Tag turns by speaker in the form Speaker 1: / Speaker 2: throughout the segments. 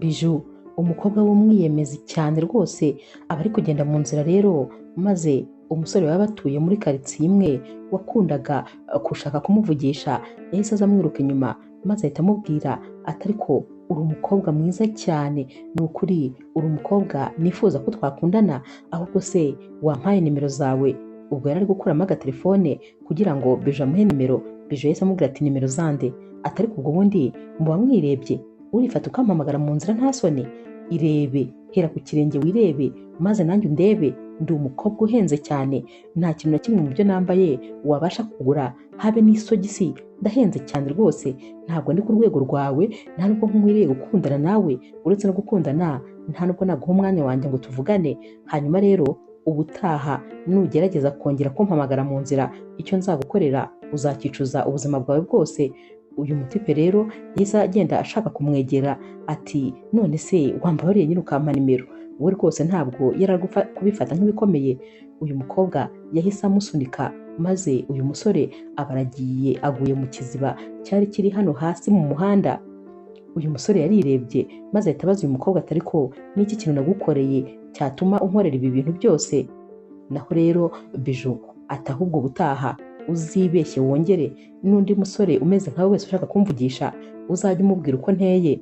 Speaker 1: Bijou umukobwa w'umwiyemezi cyane rwose aba ari kugenda mu nzira rero maze umusore baba batuye muri karitsiye imwe wakundaga gushaka kumuvugisha yahise aza amwiruka inyuma maze ahita amubwira ati ariko uri umukobwa mwiza cyane, ni ukuri uri umukobwa nifuza ko twakundana, ahubwo se wampaye nimero zawe. Ubwo yari ari gukuramo agatelefone kugira ngo Bijou amuhe nimero. Bijou yahise amubwira ati nimero zande? Ati ariko ubwo bundi muba mwirebye urifata ukampamagara mu nzira nta soni? Irebe, hera ku kirenge wirebe maze nanjye undebe. Ndi umukobwa uhenze cyane, nta kintu na kimwe mu byo nambaye wabasha kugura habe n'isogisi. Ndahenze cyane rwose, ntabwo ndi ku rwego rwawe, nta nubwo nkwiriye gukundana nawe. Uretse no gukundana nta nubwo naguha umwanya wanjye ngo tuvugane. Hanyuma rero ubutaha nugerageza kongera kumpamagara mu nzira, icyo nzagukorera uzakicuza ubuzima bwawe bwose. Uyu mutipe rero yahise agenda ashaka kumwegera ati none se wambabariye nyine ukampa nimero? We rwose ntabwo yari ari kubifata nk'ibikomeye. Uyu mukobwa yahise amusunika maze uyu musore aba aragiye aguye mu kiziba cyari kiri hano hasi mu muhanda. Uyu musore yarirebye maze ahita abaza uyu mukobwa ati ariko n'iki kintu nagukoreye cyatuma unkorera ibi bintu byose? Naho rero Bijou ati ahubwo ubutaha uzibeshye wongere n'undi musore umeze nkawe wese ushaka kumvugisha uzajya umubwira uko nteye.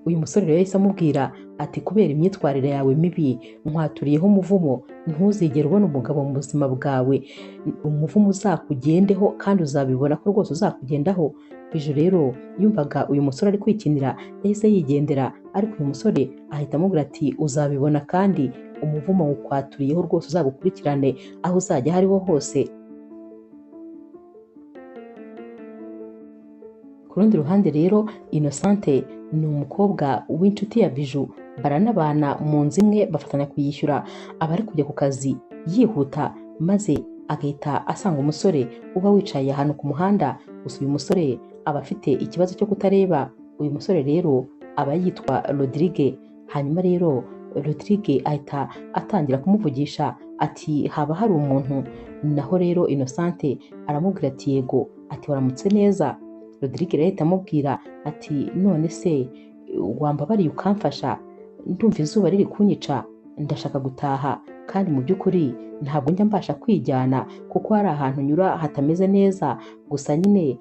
Speaker 1: Uyu musore rero yahise amubwira ati kubera imyitwarire yawe mibi nkwaturiyeho umuvumo, ntuzigere ubona umugabo mu buzima bwawe. Umuvumo uzakugendeho kandi uzabibona ko rwose uzakugendaho. Bijou rero yumvaga uyu musore ari kwikinira yahise yigendera, ariko uyu musore ahita amubwira ati uzabibona kandi umuvumo wukwaturiyeho rwose uzagukurikirane aho uzajya aho ariho hose. Ku rundi ruhande rero Innocente ni umukobwa w'inshuti ya Bijou, baranabana mu nzu imwe bafatanya kuyishyura. Aba ari kujya ku kazi yihuta maze agahita asanga umusore uba wicaye ahantu ku muhanda. Gusa uyu musore aba afite ikibazo cyo kutareba. Uyu musore rero aba yitwa Rodrigue. Hanyuma rero Rodrigue ahita atangira kumuvugisha ati haba hari umuntu. Naho rero Innocente aramubwira ati yego. Ati waramutse neza? Rodrigue rero ahita amubwira ati none se wambabariye ukamfasha? Ndumva izuba riri kunyica, ndashaka gutaha kandi mu by'ukuri ntabwo njya mbasha kwijyana kuko hari ahantu nyura hatameze neza. Gusa nyine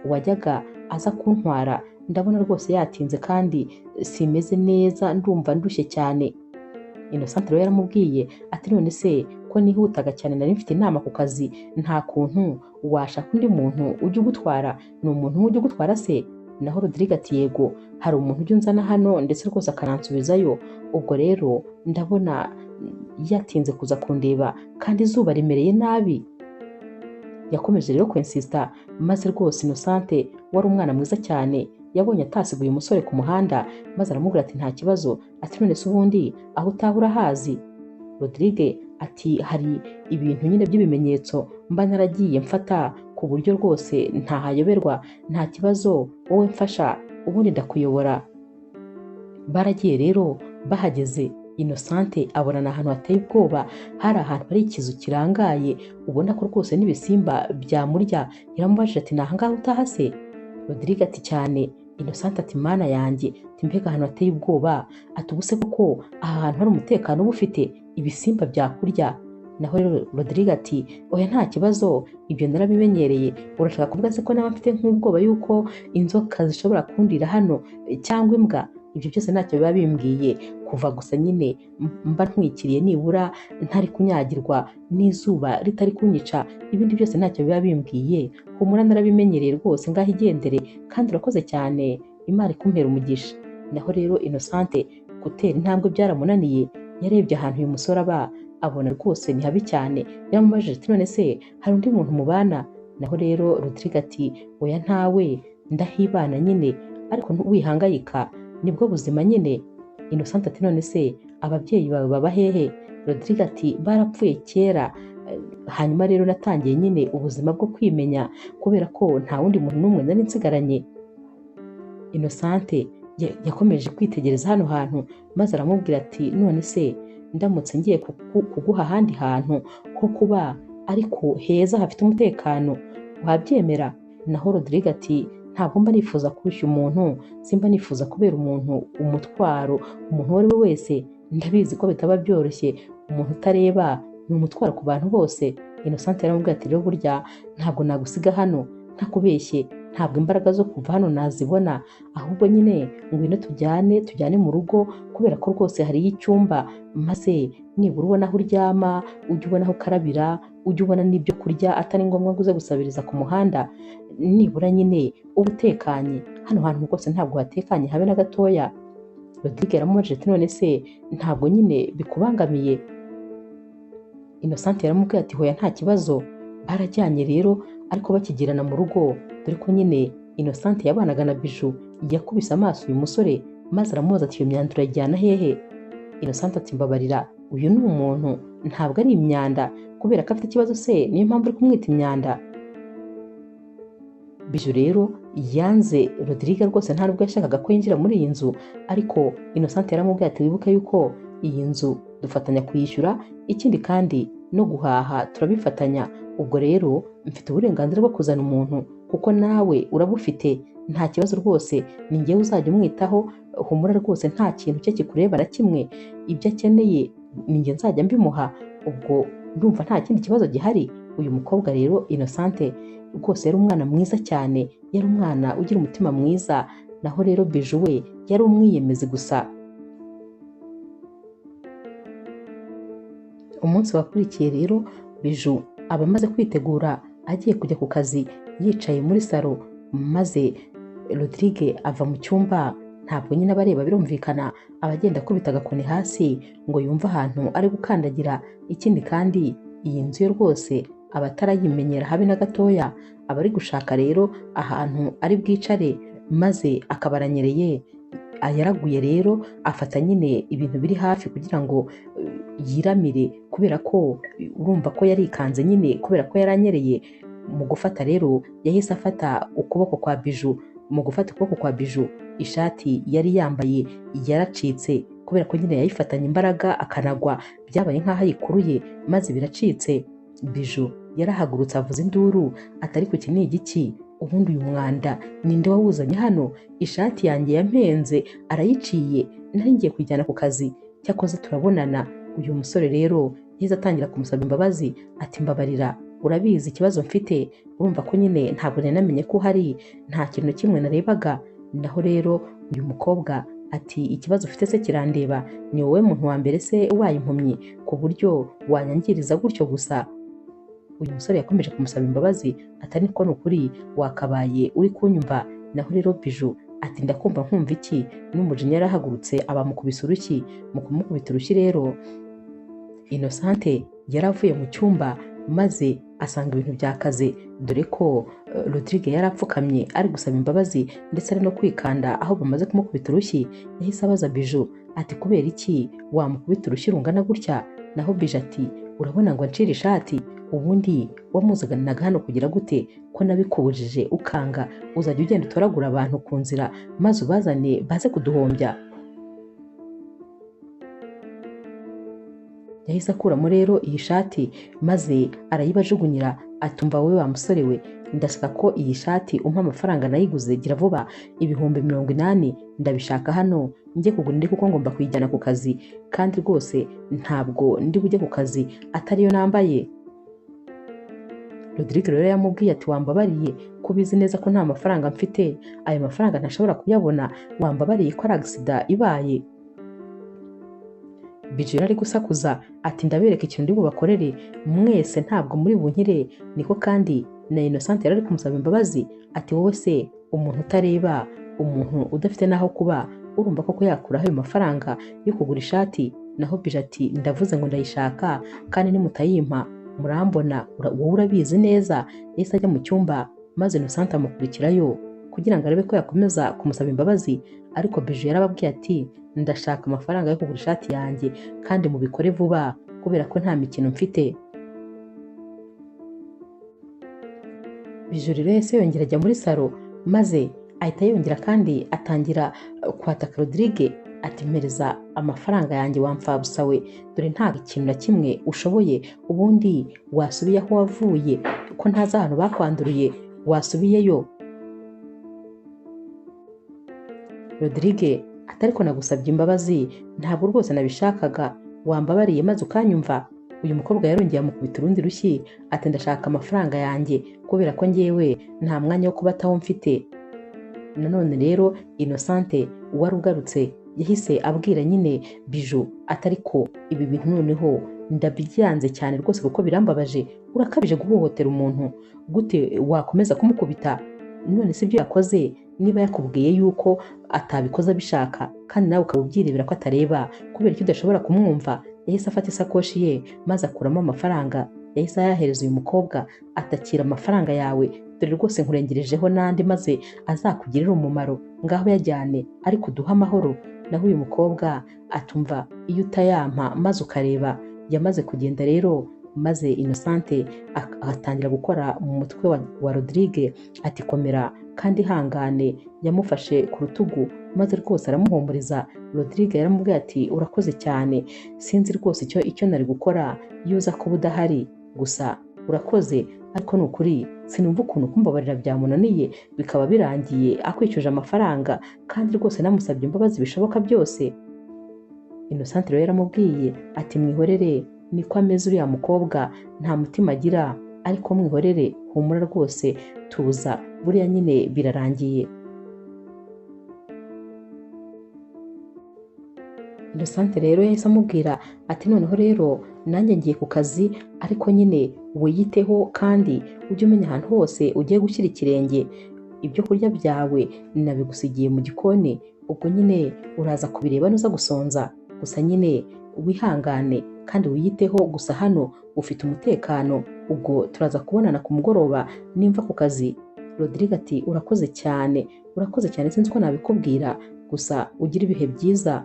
Speaker 1: wajyaga aza kuntwara ndabona rwose yatinze kandi simeze neza, ndumva ndushye cyane. Innocente rero yaramubwiye ati none se ko nihutaga cyane nari mfite inama ku kazi, nta kuntu washaka undi muntu ujya ugutwara? Ni umuntu ujya ugutwara se? Naho Rodrigue ati yego, hari umuntu ujya unzana hano ndetse rwose akanansubizayo. Ubwo rero ndabona yatinze kuza kundeba kandi izuba rimereye nabi. Yakomeje rero kwensista maze rwose Innocente wari umwana mwiza cyane yabonye atasigaye umusore ku muhanda maze aramubwira ati nta kibazo. Ati none se ubundi aho utaha urahazi? Rodrigue ati hari ibintu nyine by'ibimenyetso mba naragiye mfata ku buryo rwose ntahayoberwa. Nta kibazo wowe mfasha ubundi ndakuyobora. Baragiye rero bahageze Innocente abonana ahantu hateye ubwoba, hari ahantu hari ikizu kirangaye ubona ko rwose n'ibisimba byamurya. Yaramubajije ati nahangaha utaha se? Rodrigue ati cyane. Innocente ati mana yanjye, ati mbega ahantu hateye ubwoba. Ati ubuse koko aha hantu hari umutekano uba ufite ibisimba byakurya? Naho rero Rodrigue ati oya nta kibazo, ibyo narabimenyereye. Urashaka kuvuga se ko nawe mfite nk'ubwoba yuko inzoka zishobora kundira hano cyangwa imbwa? Ibyo byose ntacyo biba bimbwiye, kuva gusa nyine mba ntwikiriye nibura ntari kunyagirwa n'izuba ritari kunyica, ibindi byose ntacyo biba bimbwiye. Humura narabimenyereye rwose, ngaho igendere kandi urakoze cyane, Imana ikumpera umugisha. Naho rero Innocente gutera intambwe byaramunaniye, yarebye ahantu uyu musore aba abona rwose ni habi cyane. Yaramubajije ati none se hari undi muntu mubana? Naho rero Rodrigue ati oya ntawe, ndahibana nyine ariko wihangayika, nibwo buzima nyine. Innocente ati none se ababyeyi bawe baba hehe? Rodrigue ati barapfuye kera. Hanyuma rero natangiye nyine ubuzima bwo kwimenya kubera ko nta wundi muntu n'umwe nari nsigaranye. Innocente yakomeje kwitegereza hano hantu maze aramubwira ati none se ndamutse ngiye kuguha ahandi hantu ho kuba ariko heza hafite umutekano wabyemera? Naho Rodrigue ati ntabwo mba nifuza kurushya umuntu, simba nifuza kubera umuntu umutwaro, umuntu uwo ari we wese ndabizi ko bitaba byoroshye, umuntu utareba ni umutwaro ku bantu bose. Innocent yaramubwiye ati rero burya ntabwo nagusiga hano ntakubeshye, ntabwo imbaraga zo kuva hano nazibona, ahubwo nyine ngwino tujyane mu rugo, kubera ko rwose hariyo icyumba, maze nibura ubona aho uryama, ujye ubona aho ukarabira, ujye ubona n'ibyo kurya, atari ngombwa ngo uze gusabiriza ku muhanda, nibura nyine uba utekanye. Hano hantu rwose ntabwo hatekanye habe na gatoya. Rodrigue yaramubajije ati none se ntabwo nyine bikubangamiye? Innocent yaramubwiye ati hoya nta kibazo. Barajyanye rero, ariko bakigirana mu rugo, dore ko nyine Innocent yabanaga na Bijou, yakubise amaso uyu musore maze aramubaza ati iyo myanda urayijyana hehe? Innocent ati mbabarira, uyu ni umuntu ntabwo ari imyanda, kubera ko afite ikibazo se niyo mpamvu uri kumwita imyanda? Bijou rero yanze Rodrigue rwose, nta nubwo yashakaga ko yinjira muri iyi nzu, ariko Innocent yaramubwiye ati wibuke yuko iyi nzu dufatanya kuyishyura, ikindi kandi no guhaha turabifatanya, ubwo rero mfite uburenganzira bwo kuzana umuntu kuko nawe urabufite, nta kibazo rwose, ni njyewe uzajya umwitaho, humura rwose nta kintu cye kikureba na kimwe, ibyo akeneye ni njye nzajya mbimuha, ubwo ndumva nta kindi kibazo gihari. Uyu mukobwa rero Innocent rwose yari umwana mwiza cyane, yari umwana ugira umutima mwiza, naho rero Bijou we yari umwiyemezi gusa. Umunsi wakurikiye rero Bijou aba amaze kwitegura agiye kujya ku kazi, yicaye muri salo, maze Rodrigue ava mu cyumba, ntabwo nyine abareba birumvikana, abagenda akubita agakoni hasi ngo yumve ahantu ari gukandagira, ikindi kandi iyi nzu yo rwose aba atarayimenyera habe na gatoya, aba ari gushaka rero ahantu ari bwicare, maze akaba aranyereye, yaraguye rero afata nyine ibintu biri hafi kugira ngo yiramire, kubera ko urumva ko yarikanze nyine, kubera ko yaranyereye. Mu gufata rero yahise afata ukuboko kwa Bijou, mu gufata ukuboko kwa Bijou ishati yari yambaye yaracitse, kubera ko nyine yayifatanye imbaraga akanagwa, byabaye nk'aho ayikuruye maze biracitse. Bijou yarahagurutse avuza induru, atari ku iki ni igiki? Ubundi uyu mwanda ninde wawuzanye hano? Ishati yanjye yampenze arayiciye, nari ngiye kujyana ku kazi, cyakoze turabonana. Uyu musore rero yahise atangira kumusaba imbabazi, ati mbabarira, urabizi ikibazo mfite, urumva ko nyine ntabwo nari namenye ko uhari, nta kintu kimwe narebaga. Naho rero uyu mukobwa ati ikibazo ufite se kirandeba, ni wowe muntu wa mbere se ubaye impumyi ku buryo wanyangiriza gutyo gusa? Uyu musore yakomeje kumusaba imbabazi, atari ko n'ukuri wakabaye uri kunyumva. Naho rero Bijou ati ndakumva nkumva iki? N'umujinya yarahagurutse abamukubise urushyi. Mu kumukubita urushyi rero Innocent yaravuye mu cyumba, maze asanga ibintu byakaze, dore ko Rodrigue yari apfukamye ari gusaba imbabazi ndetse ari no kwikanda aho bamaze kumukubita urushyi. Yahise abaza Bijou ati kubera iki wamukubita urushyi rungana gutya? Naho Bijou ati urabona ngo ncire ishati, ubundi wamuzananaga hano kugira gute? Ko nabikubujije ukanga, uzajya ugenda utoragura abantu ku nzira maze ubazane baze kuduhombya. Yahise akuramo rero iyi shati maze arayibajugunyira, atumva wowe wa musore we, ndashaka ko iyi shati umpa amafaranga nayiguze, gira vuba, ibihumbi 80 ndabishaka hano njye kugura indi kuko ngomba kuyijyana ku kazi, kandi rwose ntabwo ndi bujye ku kazi atariyo nambaye. Rodrigue rero yamubwiye ati wambabariye, ko ubizi neza ko nta mafaranga mfite, ayo mafaranga ntashobora kuyabona, wambabariye ko ari accident ibaye. Bijou ari gusakuza ati ndabereka ikintu ndi bubakorere mwese, ntabwo muri bunkire. Niko kandi na Innocent yari kumusaba imbabazi, ati wowe se umuntu utareba, umuntu udafite naho kuba, urumva ko yakuraho ayo mafaranga yo kugura ishati? Naho Bijou ati ndavuze ngo ndayishaka, kandi nimutayimpa murambona, wowe urabizi neza. Yahise ajya mu cyumba maze Innocent amukurikirayo kugira ngo arebe ko yakomeza kumusaba imbabazi, ariko Bijou yarababwiye ati ndashaka amafaranga yo kugura ishati yanjye kandi mubikore vuba kubera ko nta mikino mfite. Bijou rero yahise yongera ajya muri salo, maze ahita yongera kandi atangira kwataka Rodrigue ati mpereza amafaranga yanjye wamfabusa we, dore nta ikintu na kimwe ushoboye, ubundi wasubiye aho wavuye, ko ntazi ahantu bakwanduriye, wasubiyeyo. Rodrigue ati ariko nagusabye imbabazi, ntabwo rwose nabishakaga, wambabariye maze ukanyumva. Uyu mukobwa yarongeye amukubita urundi rushyi ati ndashaka amafaranga yanjye kubera ko njyewe nta mwanya wo kubataho mfite. Nanone rero Innocente wari ugarutse yahise abwira nyine Bijou ati ariko ibi bintu noneho ndabyanze cyane rwose kuko birambabaje, urakabije guhohotera umuntu, gute wakomeza kumukubita? None si ibyo yakoze, niba yakubwiye yuko atabikoze abishaka kandi nawe ukaba ubyirebera ko atareba, kubera icyo udashobora kumwumva? Yahise afata isakoshi ye maze akuramo amafaranga, yahise ayahereza uyu mukobwa, atakira amafaranga yawe, dore rwose nkurengerejeho n'andi maze azakugirira umumaro, ngaho yajyane ariko uduhe amahoro. Naho uyu mukobwa atumva iyo utayampa maze ukareba. Yamaze kugenda rero maze Innocente atangira gukora mu mutwe wa Rodrigue ati komera kandi ihangane. Yamufashe ku rutugu maze rwose aramuhumuriza. Rodrigue yaramubwiye ati urakoze cyane, sinzi rwose icyo nari gukora iyo uza kuba udahari, gusa urakoze, ariko ni ukuri sinumva ukuntu kumbabarira byamunaniye bikaba birangiye akwishyuje amafaranga kandi rwose namusabye imbabazi bishoboka byose. Innocente rero yaramubwiye ati mwihorere, niko ameze uriya mukobwa, nta mutima agira, ariko mwihorere, humura rwose, tuza, buriya nyine birarangiye. Innocente rero yahise amubwira ati noneho rero nanjye ngiye ku kazi, ariko nyine wiyiteho kandi ujye umenya ahantu hose ugiye gushyira ikirenge. Ibyo kurya byawe nabigusigiye mu gikoni, ubwo nyine uraza kubireba nuza gusonza, gusa nyine wihangane kandi wiyiteho, gusa hano ufite umutekano, ubwo turaza kubonana ku mugoroba nimva ku kazi. Rodrigue ati urakoze cyane, urakoze cyane, sinzi ko nabikubwira, gusa ugira ibihe byiza.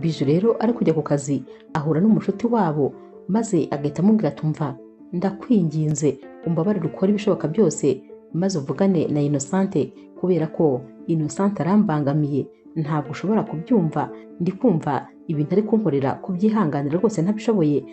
Speaker 1: Bijou rero ari kujya ku kazi ahura n'umushuti wabo maze agahita amubwira tumva ndakwinginze umbabarire ukora ibishoboka byose maze uvugane na Innocente kubera ko Innocente arambangamiye, ntabwo ushobora kubyumva, ndi kumva ibintu ari kunkorera kubyihanganira rwose ntabishoboye.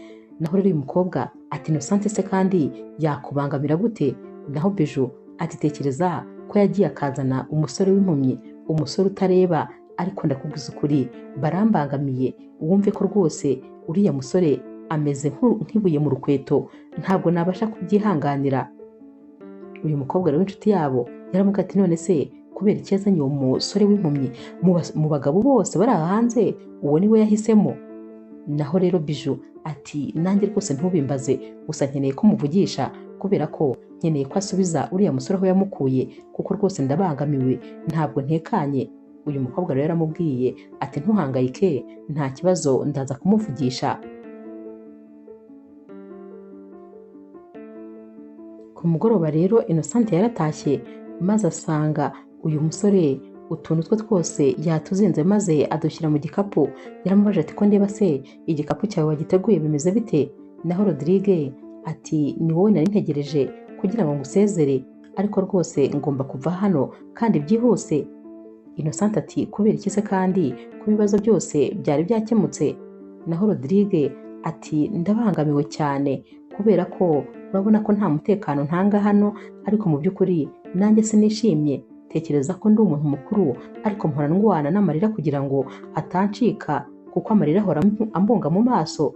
Speaker 1: Naho rero uyu mukobwa ati Innocente se kandi yakubangamira gute? Naho Bijou ati tekereza ko yagiye akazana umusore w'impumyi, umusore utareba, ariko ndakubwiza ukuri barambangamiye, wumve ko rwose uriya musore ameze nk'ibuye mu rukweto, ntabwo nabasha kubyihanganira. Uyu mukobwa rero w'inshuti yabo yaramubwiye ati none se kubera iki yazanye uwo musore w'impumyi mu bagabo bose bari aha hanze, uwo niwe yahisemo? Naho rero Bijou ati nanjye rwose ntubimbaze, gusa nkeneye ko muvugisha kubera ko nkeneye ko asubiza uriya musore aho yamukuye, kuko rwose ndabangamiwe, ntabwo ntekanye. Uyu mukobwa rero yaramubwiye ati ntuhangayike, nta kibazo, ndaza kumuvugisha. Ku mugoroba rero Innocente yaratashye maze asanga uyu musore utuntu twe twose yatuzinze maze adushyira mu gikapu. Yaramubaje ati ko ndeba se igikapu cyawe wagiteguye bimeze bite? Naho Rodrigue ati ni wowe nari ntegereje kugira ngo ngusezere, ariko rwose ngomba kuva hano kandi byihuse. Innocente ati kubera iki se kandi ko ibibazo byose byari byakemutse? Naho Rodrigue ati ndabangamiwe cyane kubera ko urabona ko nta mutekano ntanga hano, ariko mu by'ukuri nanjye sinishimye. Tekereza ko ndi umuntu mukuru ariko mpora ndwana n'amarira kugira ngo atancika, kuko amarira ahora ambunga mu maso.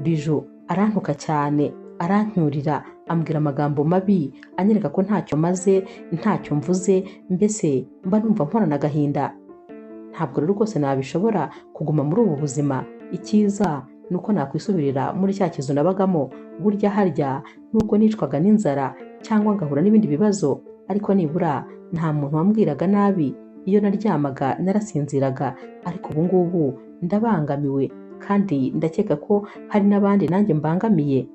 Speaker 1: Bijou arantuka cyane, arancyurira, ambwira amagambo mabi anyereka ko ntacyo maze, ntacyo mvuze, mbese mba numva mporana agahinda. Ntabwo rero rwose nabishobora kuguma muri ubu buzima, icyiza nuko nakwisubirira muri cya kizu nabagamo. Burya harya nuko nicwaga n'inzara cyangwa ngahura n'ibindi bibazo, ariko nibura nta muntu wambwiraga nabi, iyo naryamaga narasinziraga, ariko ubu ngubu ndabangamiwe kandi ndakeka ko hari n'abandi nanjye mbangamiye.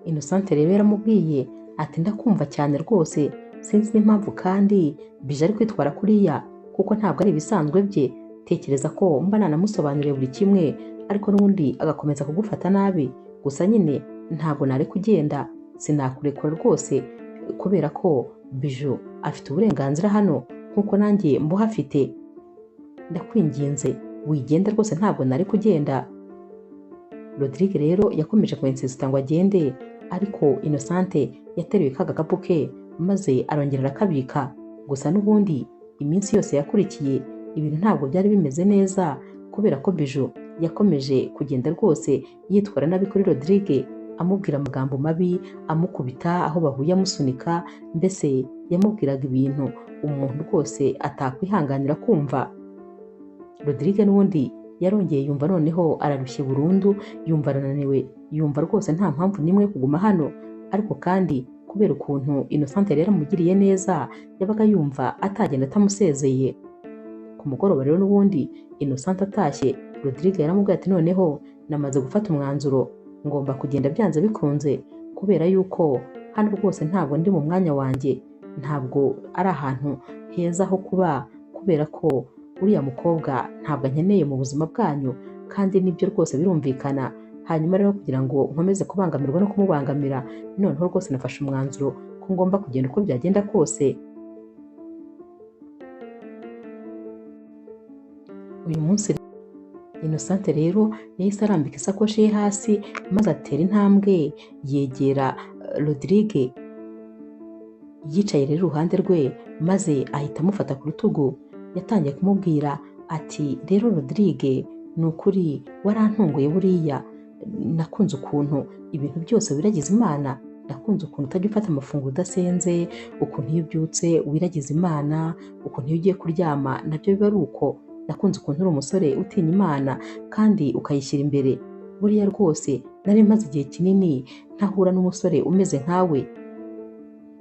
Speaker 1: Innocente rero yaramubwiye ati ndakumva cyane rwose, sinzi n'impamvu kandi Bijou ari kwitwara kuriya, kuko ntabwo ari ibisanzwe bye. Tekereza ko mba nanamusobanuriye buri kimwe, ariko n'ubundi agakomeza kugufata nabi. Gusa nyine ntabwo nari kugenda, sinakurekura rwose kubera ko Bijou afite uburenganzira hano nk'uko nanjye mbuhafite. Ndakwinginze wigenda rwose, ntabwo nari kugenda. Rodrigue rero yakomeje kuinsista ngo agende, ariko Innocente yateruye ka gakapu ke maze arongera arakabika. Gusa n'ubundi iminsi yose yakurikiye ibintu ntabwo byari bimeze neza, kubera ko Bijou yakomeje kugenda rwose yitwara nabi kuri Rodrigue, amubwira amagambo mabi, amukubita aho bahuye, amusunika, mbese yamubwiraga ibintu umuntu rwose atakwihanganira kumva. Rodrigue n'ubundi yarongeye yumva noneho ararushye burundu, yumva arananiwe, yumva rwose nta mpamvu n'imwe yo kuguma hano. Ariko kandi kubera ukuntu Innocente yari yaramugiriye neza, yabaga yumva atagenda atamusezeye. Ku mugoroba rero n'ubundi Innocente atashye, Rodrigue yaramubwiye ati noneho namaze gufata umwanzuro, ngomba kugenda byanze bikunze, kubera yuko hano rwose ntabwo ndi mu mwanya wanjye, ntabwo ari ahantu heza ho kuba, kubera ko uriya mukobwa ntabwo ankeneye mu buzima bwanyu, kandi nibyo rwose birumvikana. Hanyuma rero kugira ngo nkomeze kubangamirwa no kumubangamira, noneho rwose nafashe umwanzuro ko ngomba kugenda uko byagenda kose. Uyu munsi Innocente rero yahise arambika isakoshi ye hasi, maze atera intambwe yegera Rodrigue yicaye rero iruhande rwe, maze ahita amufata ku rutugu. Yatangiye kumubwira ati rero Rodrigue, ni ukuri warantunguye buriya, nakunze ukuntu ibintu byose wiragiza Imana, nakunze ukuntu utajya ufata amafunguro udasenze, ukuntu iyo ubyutse wiragiza Imana, ukuntu iyo ugiye kuryama nabyo biba ari uko. Nakunze ukuntu uri umusore utinya Imana kandi ukayishyira imbere. Buriya rwose nari maze igihe kinini ntahura n'umusore umeze nkawe.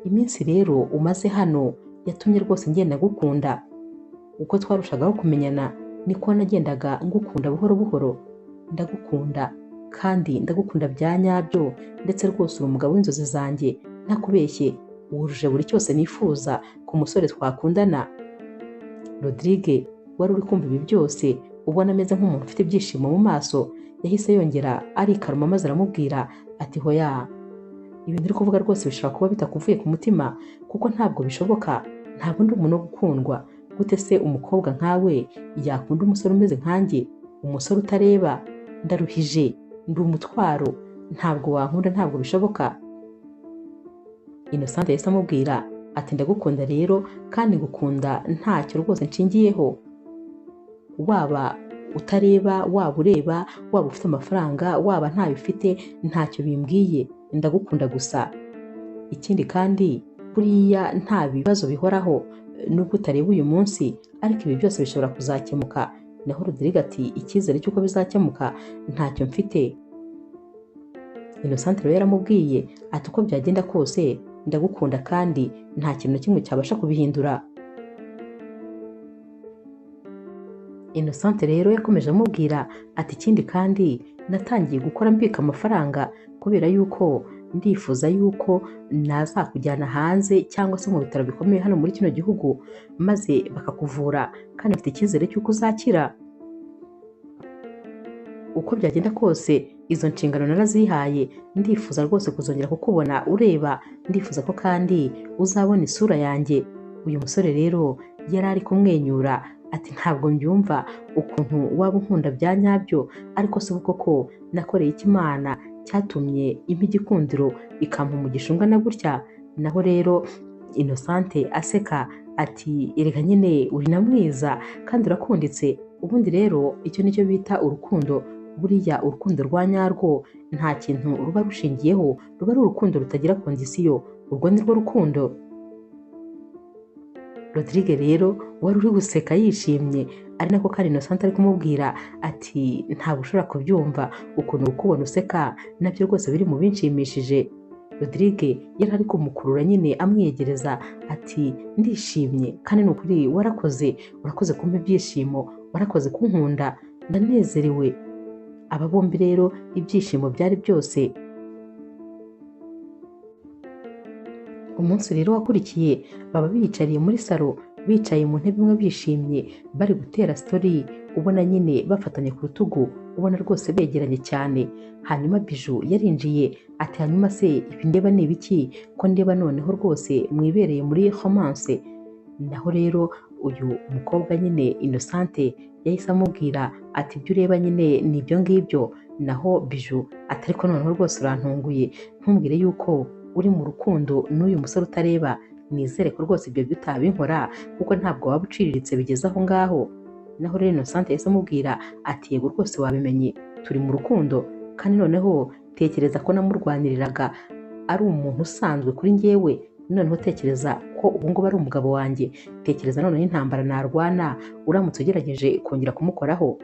Speaker 1: Iminsi rero umaze hano yatumye rwose ngenda gukunda. Uko twarushagaho kumenyana niko nagendaga ngukunda buhoro buhoro. Ndagukunda kandi ndagukunda bya nyabyo, ndetse rwose uri umugabo w'inzozi zanjye, ntakubeshye wujuje buri cyose nifuza ku musore twakundana. Rodrigue wari uri kumva ibi byose, ubona ameze nk'umuntu ufite ibyishimo mu maso, yahise yongera arikaruma maze aramubwira ati hoya, ibintu uri kuvuga rwose bishobora kuba bitakuvuye ku mutima, kuko ntabwo bishoboka, ntabwo ndi umuntu wo gukundwa. Gute se umukobwa nkawe yakunda umusore umeze nkanjye, umusore utareba? Ndaruhije, ndi umutwaro, ntabwo wankunda, ntabwo bishoboka. Innocente yahise amubwira ati ndagukunda rero, kandi gukunda ntacyo rwose nshingiyeho, waba utareba, waba ureba, waba ufite amafaranga, waba ntayo ufite, ntacyo bimbwiye, ndagukunda gusa. Ikindi kandi buriya nta bibazo bihoraho, nubwo utareba uyu munsi, ariko ibi byose bishobora kuzakemuka. Naho Rodrigue ati icyizere cy'uko bizakemuka ntacyo mfite. Innocente rero yaramubwiye ati uko byagenda kose ndagukunda kandi nta kintu na kimwe cyabasha kubihindura. Innocente rero yakomeje amubwira ati ikindi kandi natangiye gukora mbika amafaranga, kubera yuko ndifuza yuko nazakujyana hanze cyangwa se mu bitaro bikomeye hano muri kino gihugu, maze bakakuvura, kandi mfite icyizere cy'uko uzakira. Uko byagenda kose izo nshingano narazihaye, ndifuza rwose kuzongera kukubona ureba, ndifuza ko kandi uzabona isura yanjye. Uyu musore rero yari ari kumwenyura ati ntabwo mbyumva ukuntu waba unkunda bya nyabyo, ariko se koko nakoreye iki Imana cyatumye impa igikundiro ikampa umugisha ungana gutya? Naho rero Innocente aseka ati erega nyine uri na mwiza kandi urakunditse. Ubundi rero icyo nicyo bita urukundo. Buriya urukundo rwa nyarwo nta kintu ruba rushingiyeho, ruba ari urukundo rutagira kondisiyo. Urwo ni rwo rukundo. Rodrigue rero wari uri guseka yishimye, ari nako kandi Innocente ari kumubwira ati ntabwo ushobora kubyumva ukuntu ukubona useka nabyo rwose biri mu binshimishije. Rodrigue yari ari kumukurura nyine amwiyegereza ati ndishimye kandi ni ukuri urakoze kumpa ibyishimo, warakoze kunkunda, ndanezerewe. Aba bombi rero ibyishimo byari byose. Umunsi rero wakurikiye baba biyicariye muri salo, bicaye mu ntebe imwe bishimye, bari gutera story, ubona nyine bafatanye ku rutugu, ubona rwose begeranye cyane. Hanyuma Bijou yarinjiye ati hanyuma se ibi ndeba ni ibiki ko ndeba noneho rwose mwibereye muri romance? Naho rero uyu mukobwa nyine Innocente yahise amubwira ati ibyo ureba nyine ni ibyo ngibyo, naho Biju ati ariko noneho rwose urantunguye, ntumbwire yuko uri mu rukundo n'uyu musore utareba, nizere ko rwose ibyo bitabinkora kuko ntabwo waba uciriritse bigeze aho ngaho. Naho rero Innocent yahise amubwira ati yego rwose wabimenye, turi mu rukundo kandi noneho tekereza ko namurwaniriraga ari umuntu usanzwe kuri njyewe, noneho tekereza ko ubu ngubu ari umugabo wanjye, tekereza noneho intambara narwana uramutse ugerageje kongera kumukoraho.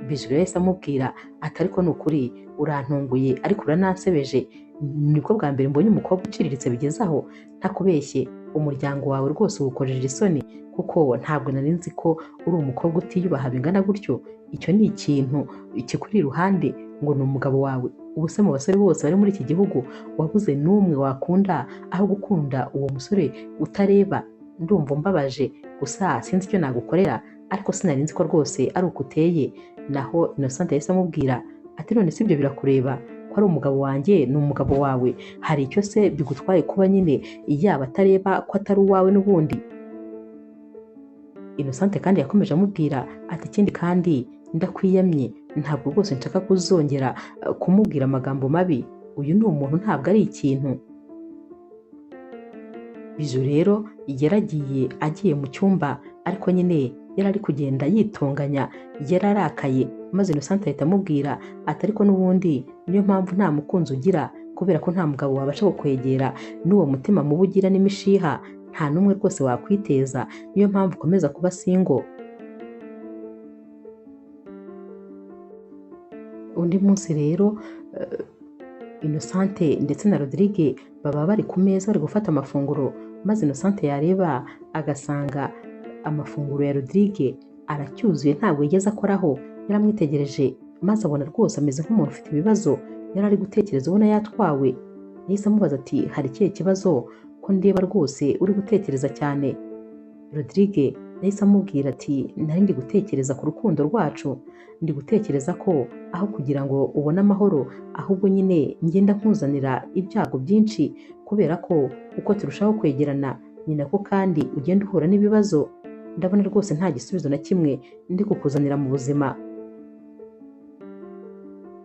Speaker 1: Biju yahise amubwira ati ariko ni ukuri urantunguye ariko uranansebeje, nibwo bwa mbere mbonye umukobwa uciriritse bigeze aho, ntakubeshye umuryango wawe rwose uwukojeje isoni kuko ntabwo nari nzi ko uri umukobwa utiyubaha bingana gutyo. Icyo ni ikintu kikuri iruhande ngo ni umugabo wawe. Ubu se mu basore bose bari muri iki gihugu wabuze n'umwe wakunda aho gukunda uwo musore utareba? Ndumva mbabaje, gusa sinzi icyo nagukorera, ariko sinari nzi ko rwose ari uko uteye. Naho Innocent yahise amubwira ati none si ibyo birakureba ko ari umugabo wanjye ni umugabo wawe, hari icyo se bigutwaye kuba nyine yaba atareba ko atari uwawe n'ubundi? Innocent kandi yakomeje amubwira ati ikindi kandi ndakwiyamye, ntabwo rwose nshaka kuzongera kumubwira amagambo mabi, uyu ni umuntu ntabwo ari ikintu. Biju rero yaragiye agiye mu cyumba, ariko nyine yari ari kugenda yitonganya, yararakaye, maze Innocent ahita amubwira ati ariko n'ubundi niyo mpamvu nta mukunzi ugira, kubera ko nta mugabo wabasha kukwegera, n'uwo mutima mubi ugira n'imishiha nta n'umwe rwose wakwiteza, niyo mpamvu ukomeza kuba single. Undi munsi rero Innocent ndetse na Rodrigue baba bari ku meza bari gufata amafunguro, maze Innocent yareba agasanga amafunguro ya Rodrigue aracyuzuye ntabwo yigeze akoraho. Yaramwitegereje maze abona rwose ameze nk'umuntu ufite ibibazo, yari ari gutekereza ubona yatwawe. Yahise amubaza ati hari ikihe kibazo ko ndeba rwose uri gutekereza cyane? Rodrigue yahise amubwira ati nari ndi gutekereza ku rukundo rwacu, ndi gutekereza ko aho kugira ngo ubone amahoro ahubwo nyine ngenda nkuzanira ibyago byinshi, kubera ko uko turushaho kwegerana ni nako kandi ugenda uhura n'ibibazo. Ndabona rwose nta gisubizo na kimwe ndi kukuzanira mu buzima.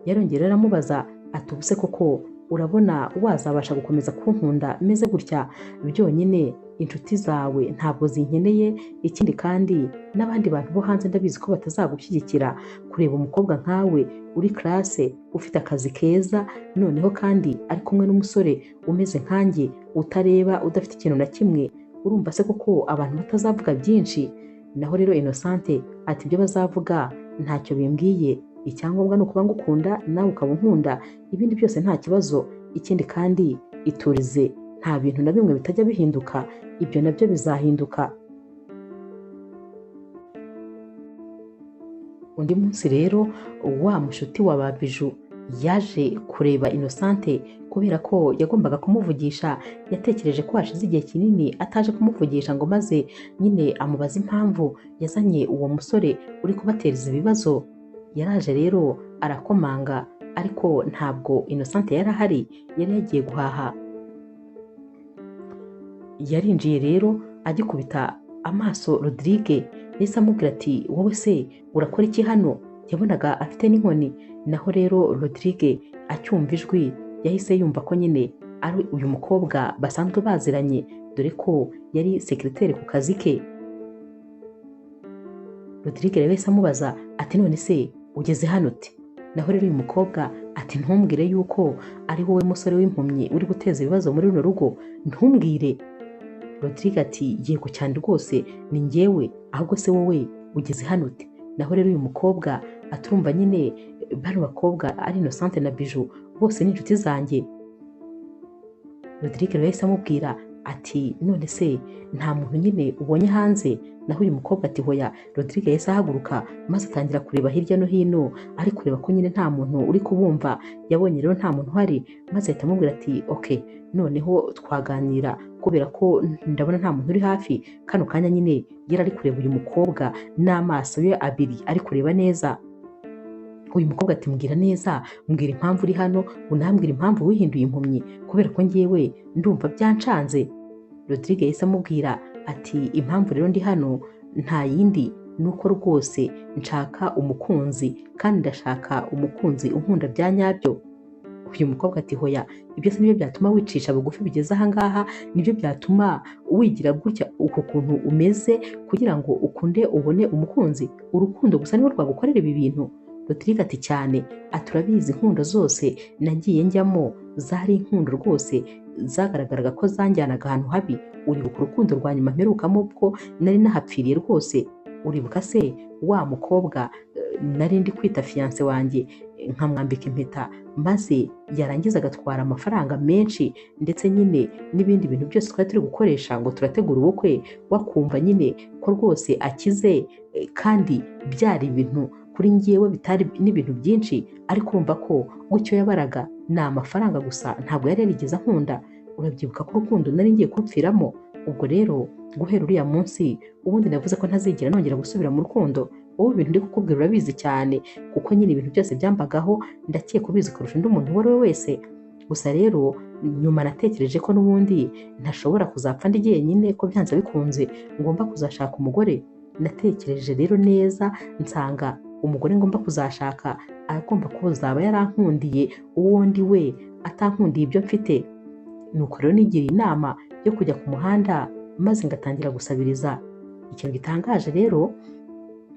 Speaker 1: Yarongera aramubaza ati ubuse koko urabona wazabasha gukomeza kunkunda meze gutya byonyine? Inshuti zawe ntabwo zinkeneye, ikindi kandi n'abandi bantu bo hanze ndabizi ko batazagushyigikira kureba umukobwa nkawe uri classe, ufite akazi keza, noneho kandi ari kumwe n'umusore umeze nkanjye utareba, udafite ikintu na kimwe. Urumva se koko abantu batazavuga byinshi? Naho rero Innocent ati ibyo bazavuga ntacyo bimbwiye, icyangombwa ni ukuba ngukunda nawe ukaba unkunda, ibindi byose nta kibazo. Ikindi kandi iturize, nta bintu na bimwe bitajya bihinduka, ibyo nabyo bizahinduka. Undi munsi rero wa mushuti wa ba Biju yaje kureba Innocent kubera ko yagombaga kumuvugisha. Yatekereje ko hashize igihe kinini ataje kumuvugisha ngo maze nyine amubaze impamvu yazanye uwo musore uri kubatereza ibibazo. Yaraje rero arakomanga, ariko ntabwo Innocent yari ahari, yari yagiye guhaha. Yarinjiye rero agikubita amaso Rodrigue, yahise amubwira ati wowe se urakora iki hano? Yabonaga afite n'inkoni. Naho rero Rodrigue acyumva ijwi yahise yumva ko nyine ari uyu mukobwa basanzwe baziranye, dore ko yari sekreteri ku kazi ke. Rodrigue rero yahise amubaza ati none se ugeze hano uti? Naho rero uyu mukobwa ati ntumbwire yuko ari wowe musore w'impumyi uri guteza ibibazo muri runo rugo, ntumbwire. Rodrigue ati yego cyane rwose ni njyewe, ahubwo se wowe ugeze hano uti? Naho rero uyu mukobwa aturumva nyine bano bakobwa ari Innocent na Biju bose ni inshuti zanjye. Rodrigue yahise amubwira ati none se nta muntu nyine ubonye hanze? Naho uyu mukobwa ati hoya. Rodrigue yahise ahaguruka maze atangira kureba hirya no hino, ari kureba ko nyine nta muntu uri kubumva. Yabonye rero nta muntu uhari maze ahita amubwira ati okay, noneho twaganira kubera ko ndabona nta muntu uri hafi. Kano kanya nyine yari ari kureba uyu mukobwa n'amaso ye abiri, ari kureba neza. Uyu mukobwa ati mbwira neza, mbwira impamvu uri hano, unambwira impamvu wihinduye impumyi, kubera ko ngewe ndumva byancanze. Rodrigue yahise amubwira ati impamvu rero ndi hano nta yindi ni uko rwose nshaka umukunzi kandi ndashaka umukunzi unkunda bya nyabyo. Uyu mukobwa ati hoya, ibyo se nibyo byatuma wicisha bugufi bigeze aha ngaha, nibyo byatuma wigira gutya uko kuntu umeze kugira ngo ukunde ubone umukunzi? Urukundo gusa nirwo rwagukorera ibi bintu? Rodrigue ati cyane, ati urabizi inkundo zose nagiye njyamo zari inkundo rwose zagaragaraga ko zanjyanaga ahantu habi. Uribuka urukundo rwa nyuma mperukamo ubwo nari nahapfiriye rwose? Uribuka se wa mukobwa nari ndi kwita fiyanse wanjye, nkamwambika impeta maze yarangiza agatwara amafaranga menshi ndetse nyine n'ibindi bintu byose twari turi gukoresha ngo turategura ubukwe, wakumva nyine ko rwose akize kandi byari ibintu kuri njyewe bitari n'ibintu byinshi, ariko urumva ko gutyo yabaraga ni amafaranga gusa, ntabwo yari yarigeze ankunda. Urabyibuka ko urukundo nari ngiye kurupfiramo? Ubwo rero guhera uriya munsi ubundi navuze ko ntazigera nongera gusubira mu rukundo. Wowe ibintu ndi kukubwira urabizi cyane kuko nyine ibintu byose byambagaho, ndakeka ubizi kurusha undi muntu uwo ari we wese. Gusa rero nyuma natekereje ko n'ubundi ntashobora kuzapfa ndi jyenyine, ko byanze bikunze ngomba kuzashaka umugore. Natekereje rero neza nsanga umugore ngomba kuzashaka agomba kuzaba yarankundiye uwo ndi we, atankundiye ibyo mfite. Nuko rero nigira inama yo kujya ku muhanda maze ngatangira gusabiriza. Ikintu gitangaje rero,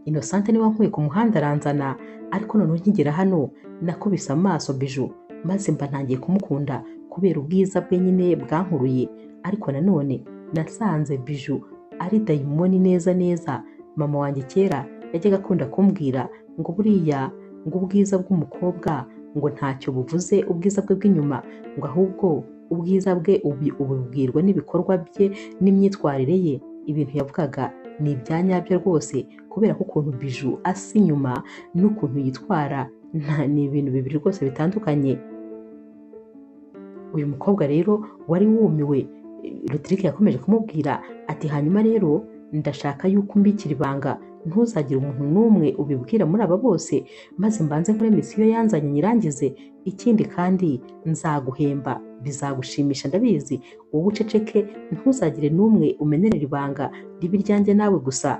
Speaker 1: Innocente niwe wankuye ku muhanda aranzana, ariko noneho nkigera hano nakubise amaso Bijou maze mba ntangiye kumukunda kubera ubwiza bwe nyine bwankuruye. Ariko nanone nasanze Bijou ari dayimoni neza neza. Mama wanjye kera yajyaga akunda kumbwira ngo buriya ngo ubwiza bw'umukobwa ngo ntacyo buvuze ubwiza bwe bw'inyuma, ngo ahubwo ubwiza bwe ububwirwa n'ibikorwa bye n'imyitwarire ye. Ibintu yavugaga ni ibya nyabyo rwose, kubera ko ukuntu Bijou asa inyuma n'ukuntu yitwara ni ibintu bibiri rwose bitandukanye. Uyu mukobwa rero wari wumiwe, Rodrigue yakomeje kumubwira ati hanyuma rero ndashaka yuko umbikira ibanga, ntuzagire umuntu n'umwe ubibwira muri aba bose, maze mbanze nkore misiyo yanzanye nyirangize. Ikindi kandi nzaguhemba, bizagushimisha ndabizi. Wowe uceceke, ntuzagire n'umwe umenerera ibanga ribe iryanjye nawe gusa.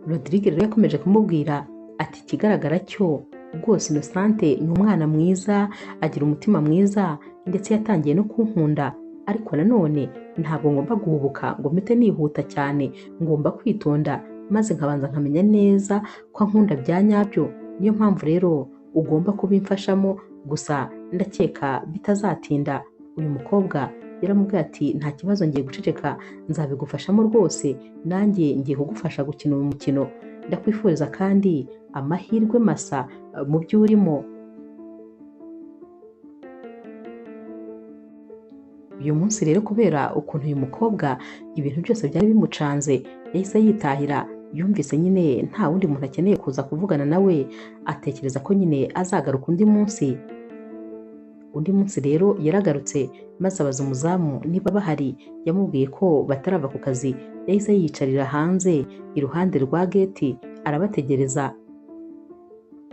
Speaker 1: Rodrigue rero yakomeje kumubwira ati ikigaragara cyo rwose Innocente ni umwana mwiza, agira umutima mwiza ndetse yatangiye no kunkunda, ariko nanone ntabwo ngomba guhubuka ngo mpite nihuta cyane, ngomba kwitonda maze nkabanza nkamenya neza ko ankunda bya nyabyo. Niyo mpamvu rero ugomba kubimfashamo, gusa ndakeka bitazatinda. Uyu mukobwa yaramubwiye ati nta kibazo, ngiye guceceka, nzabigufashamo rwose, nanjye ngiye kugufasha gukina uyu mukino. Ndakwifuriza kandi amahirwe masa mu byo urimo. Uyu munsi rero kubera ukuntu uyu mukobwa ibintu byose byari bimucanze, yahise yitahira. Yumvise nyine nta wundi muntu akeneye kuza kuvugana nawe, atekereza ko nyine azagaruka undi munsi. Undi munsi rero yaragarutse maze abaza umuzamu niba bahari. Yamubwiye ko batarava ku kazi. Yahise yiyicarira hanze iruhande rwa geti arabategereza.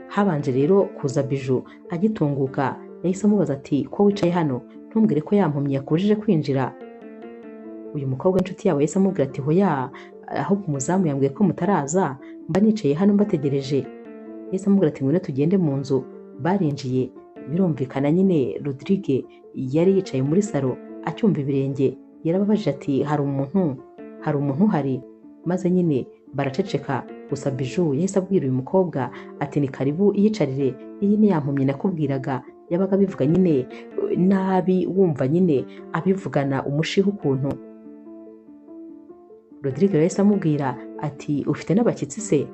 Speaker 1: Habanje rero kuza Bijou. Agitunguka yahise amubaza ati ko wicaye hano, ntumbwire ko yampumyi yakubujije kwinjira? Uyu mukobwa inshuti yawe yahise amubwira ati hoya, ahubwo umuzamu yambwiye ko mutaraza, mba nicaye hano mbategereje. Yahise amubwira ati ngwino tugende mu nzu. Barinjiye. Birumvikana nyine Rodrigue yari yicaye muri salo acyumva ibirenge. Yarababajije ati hari umuntu uhari? Maze nyine baraceceka. Gusa Bijou yahise abwira uyu mukobwa ati ni karibu iyicarire, iyi ni ya mpumyi nakubwiraga. Yabaga abivuga nyine nabi, wumva nyine abivugana umushiha ukuntu. Rodrigue yahise amubwira ati ufite n'abashyitsi se?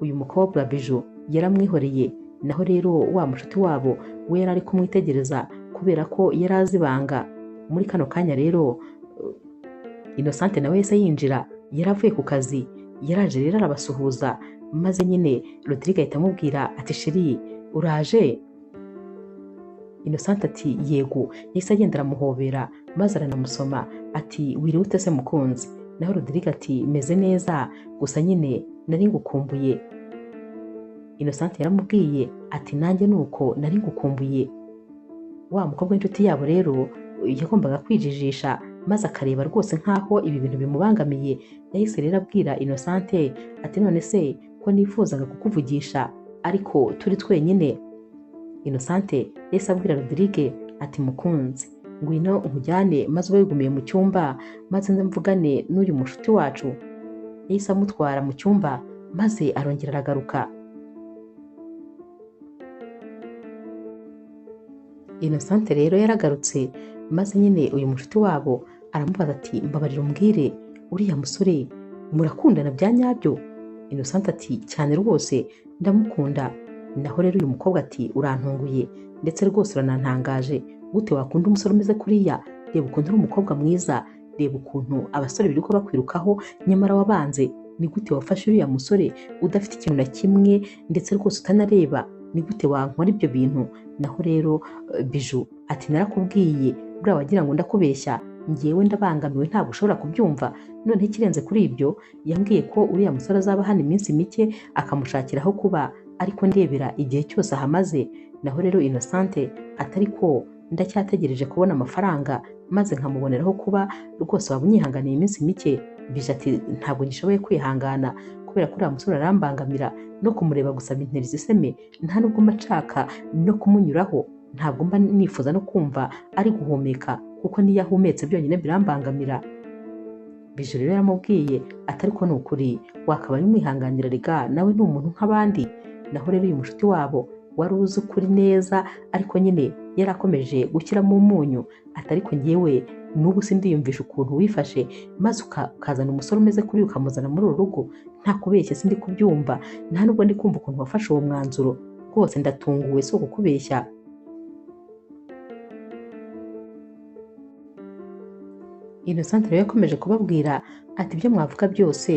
Speaker 1: Uyu mukobwa Bijou yaramwihoreye. Naho rero wa mushuti wabo we yari ari kumwitegereza kubera ko yari azi ibanga. Muri kano kanya rero Innocente nawe yahise yinjira, yaravuye ku kazi, yaraje rero arabasuhuza. Maze nyine Rodrigue ahita amubwira ati sheri uraje? Innocente ati yego. Yahise agenda aramuhobera maze aranamusoma ati wiriwe ute se mukunzi? Naho Rodrigue ati meze neza, gusa nyine nari ngukumbuye. Innocente yaramubwiye ati nanjye nuko nari ngukumbuye. Wa mukobwa w'inshuti yabo rero yagombaga kwijijisha maze akareba rwose nk'aho ibi bintu bimubangamiye. Yahise rero abwira Innocente ati none se ko nifuzaga kukuvugisha ariko turi twenyine. Innocente yahise abwira Rodrigue ati mukunzi ngwino nkujyane maze ube wigumiye mu cyumba maze nze mvugane n'uyu mushuti wacu. Yahise amutwara mu cyumba maze arongera aragaruka. Innocente rero yaragarutse maze nyine uyu mushuti wabo aramubaza ati mbabarira umbwire uriya musore murakundana bya nyabyo? Innocente ati cyane rwose ndamukunda. Naho rero uyu mukobwa ati urantunguye ndetse rwose uranantangaje, gute wakunda umusore umeze kuriya? Reba ukuntu uri umukobwa mwiza, reba ukuntu abasore biri ko bakwirukaho nyamara wabanze. Ni gute wafashe uriya musore udafite ikintu na kimwe ndetse rwose utanareba? Ni gute wankora ibyo bintu? Naho rero Biju ati narakubwiye buriya wagira ngo ndakubeshya, ngewe ndabangamiwe ntabwo ushobora kubyumva. Noneho ikirenze kuri ibyo yambwiye ko uriya musore azaba hano iminsi mike akamushakira aho kuba, ariko ndebera igihe cyose ahamaze. Naho rero Innocente atari ko ndacyategereje kubona amafaranga maze nkamuboneraho kuba, rwose waba unyihanganiye iminsi mike? Bije ati ntabwo ngishoboye kwihangana kubera ko uriya musore arambangamira, no kumureba gusa bintera iseseme, nta nubwo mba nshaka no kumunyuraho, ntabwo mba nifuza no kumva ari guhumeka kuko niyo ahumetse byonyine birambangamira. Bije rero yaramubwiye atari ko ni ukuri wakabaye umwihanganira, rega nawe ni umuntu nk'abandi. Naho rero uyu mushuti wabo wari uzi ukuri neza ariko nyine yari akomeje gushyiramo umunyu ati ariko ngewe n'ubu sindiyumvisha ukuntu wifashe maze ukazana umusore umeze kuri ukamuzana muri uru rugo, nta kubeshya sindi kubyumva, nta nubwo ndi kumva ukuntu wafashe uwo mwanzuro, rwose ndatunguwe si ukukubeshya. Innocente rero yakomeje kubabwira ati ibyo mwavuga byose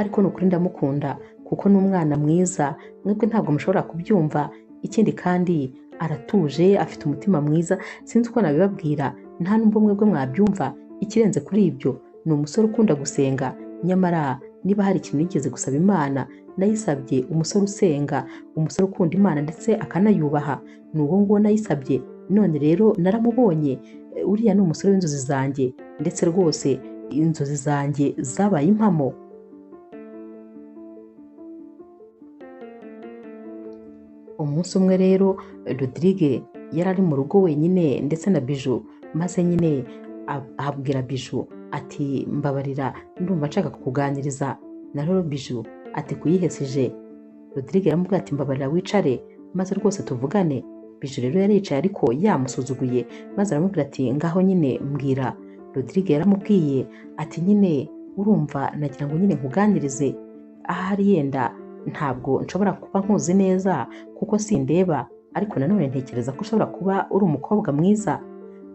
Speaker 1: ariko ni ukuri ndamukunda kuko ni umwana mwiza, mwebwe ntabwo mushobora kubyumva. Ikindi kandi aratuje, afite umutima mwiza, sinzi uko nabibabwira, nta nubwo mwebwe mwabyumva. Ikirenze kuri ibyo ni umusore ukunda gusenga, nyamara niba hari ikintu yigeze gusaba Imana nayisabye umusore usenga, umusore ukunda Imana ndetse akanayubaha, ni uwo nguwo nayisabye. None rero naramubonye, uriya ni umusore w'inzozi zanjye ndetse rwose inzozi zanjye zabaye impamo. Umunsi umwe rero Rodrigue yari ari mu rugo wenyine ndetse na Biju, maze nyine abwira Biju ati mbabarira ndumva nshaka kukuganiriza. Na rero Biju ati kuyihesije. Rodrigue yaramubwira ati mbabarira wicare maze rwose tuvugane. Biju rero yari yicaye ariko yamusuzuguye maze aramubwira ati ngaho nyine mbwira. Rodrigue yaramubwiye ati nyine urumva nagira ngo nyine nkuganirize, ahari yenda ntabwo nshobora kuba nkuzi neza kuko sindeba, ariko nanone ntekereza ko ushobora kuba uri umukobwa mwiza.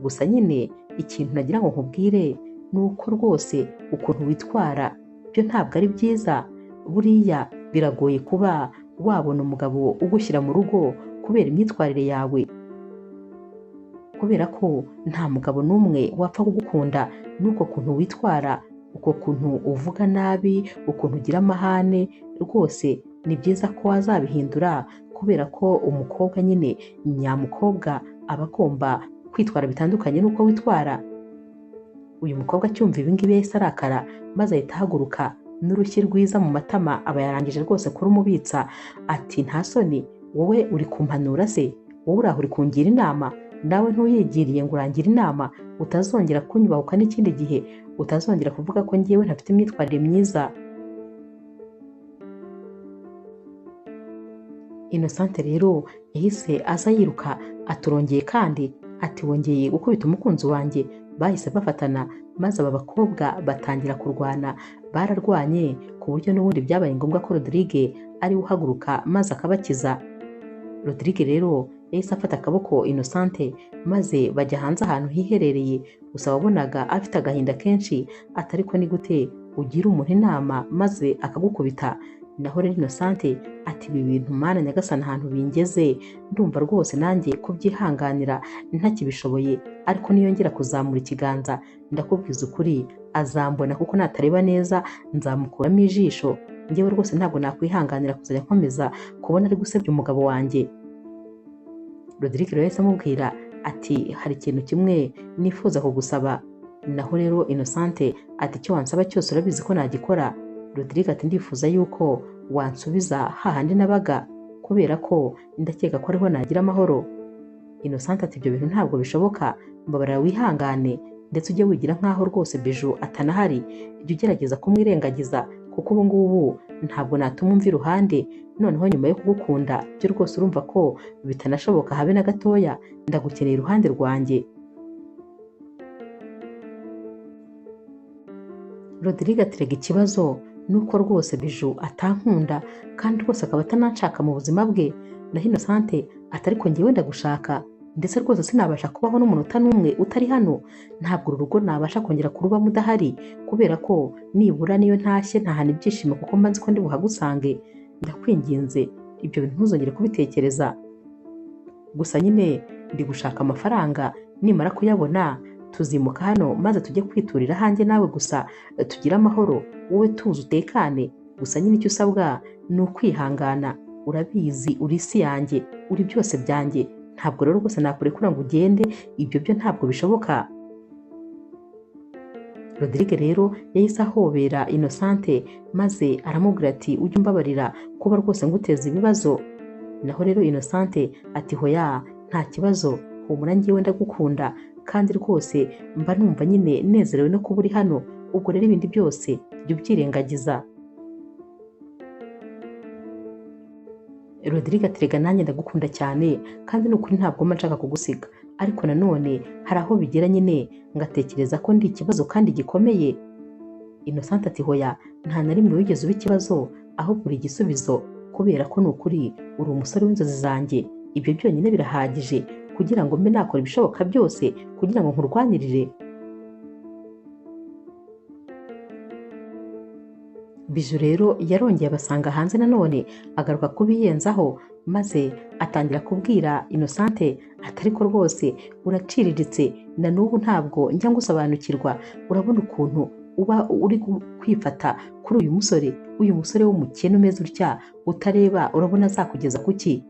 Speaker 1: Gusa nyine ikintu nagira ngo nkubwire ni uko rwose ukuntu witwara byo ntabwo ari byiza. Buriya biragoye kuba wabona umugabo ugushyira mu rugo kubera imyitwarire yawe, kubera ko nta mugabo n'umwe wapfa kugukunda n'uko kuntu witwara, uko kuntu uvuga nabi, ukuntu ugira amahane. Rwose ni byiza ko wazabihindura kubera ko umukobwa nyine nyamukobwa aba agomba kwitwara bitandukanye n'uko witwara. Uyu mukobwa acyumva ibi ngibi yahise arakara maze ahita ahaguruka n'urushyi rwiza mu matama aba yarangije rwose kurumubitsa. Ati nta soni, wowe uri kumpanura se? Wowe uraho uri kungira inama? Nawe ntuyigiriye ngo urangire inama? Utazongera kunyubahuka n'ikindi gihe, utazongera kuvuga ko ngewe ntafite imyitwarire myiza. Innocente rero yahise aza yiruka aturongeye kandi ati wongeye gukubita umukunzi wanjye. Bahise bafatana maze aba bakobwa batangira kurwana. Bararwanye ku buryo n'ubundi byabaye ngombwa ko Rodrigue ari uhaguruka maze akabakiza. Rodrigue rero yahise afata akaboko Innocente maze bajya hanze ahantu hiherereye, gusa wabonaga afite agahinda kenshi. Atari ko ni gute ugira umuntu inama maze akagukubita? Naho rero Innocente ati ibi bintu Mana nyagasani ahantu bingeze, ndumva rwose nanjye kubyihanganira ntakibishoboye, ariko niyongera kuzamura ikiganza ndakubwiza ukuri azambona, kuko natareba neza nzamukuramo ijisho. Njyewe rwose ntabwo nakwihanganira kuzajya nkomeza kubona ari gusebya umugabo wanjye. Rodrigue rero yahise amubwira ati hari ikintu kimwe nifuza kugusaba. naho rero Innocente ati icyo wansaba cyose urabizi ko nagikora. Rodrigue ati ndifuza yuko wansubiza hahandi nabaga kubera ko ndakeka ko ariho nagira amahoro. Innocente ati ibyo bintu ntabwo bishoboka, mbabarira wihangane ndetse ujye wigira nkaho rwose Bijou atanahari, jya ugerageza kumwirengagiza kuko ubu ngubu ntabwo natuma umva iruhande, noneho nyuma yo kugukunda byo rwose urumva ko bitanashoboka habe na gatoya, ndagukeneye iruhande rwanjye. Rodrigue atirega ikibazo nuko rwose Bijou atankunda kandi rwose akaba atananshaka mu buzima bwe. Naho Innocente ati ariko njyewe ndagushaka ndetse rwose sinabasha kubaho n'umunota n'umwe utari hano, ntabwo uru rugo nabasha kongera kurubamo udahari kubera ko nibura niyo ntashye ntahana ibyishimo kuko mba nzi ko ndi buhagusange. Ndakwinginze ibyo bintu ntuzongere kubitekereza, gusa nyine ndi gushaka amafaranga, nimara kuyabona tuzimuka hano maze tujye kwiturira hanjye nawe gusa tugire amahoro, wowe tuzi utekane. Gusa nyine icyo usabwa ni ukwihangana, urabizi uri isi yanjye, uri byose byanjye, ntabwo rero rwose nakurekura ngo ugende, ibyo byo ntabwo bishoboka. Rodrigue rero yahise ahobera Innocente maze aramubwira ati ujye umbabarira kuba rwose nguteza ibibazo. Naho rero Innocente ati hoya nta kibazo, humura njyewe ndagukunda kandi rwose mba numva nyine nezerewe no kuba uri hano, ubwo rero ibindi byose jya ubyirengagiza. Rodrigue atirega nanjye ndagukunda cyane kandi ni ukuri ntabwo mba nshaka kugusiga, ariko nanone hari aho bigera nyine ngatekereza ko ndi ikibazo kandi gikomeye. Innocente ati hoya nta na rimwe wigeze uba ikibazo, ahubwo uri igisubizo kubera ko ni ukuri uri umusore w'inzozi zanjye, ibyo byonyine birahagije kugira ngo mbe nakora ibishoboka byose kugira ngo nkurwanirire. Bijou rero yarongeye abasanga hanze nanone agaruka kubiyenzaho maze atangira kubwira Innocente ati ariko rwose uraciriritse, na n'ubu ntabwo njya ngusobanukirwa, urabona ukuntu uba uri kwifata kuri uyu musore w'umukene umeze utya, utareba urabona azakugeza kuki?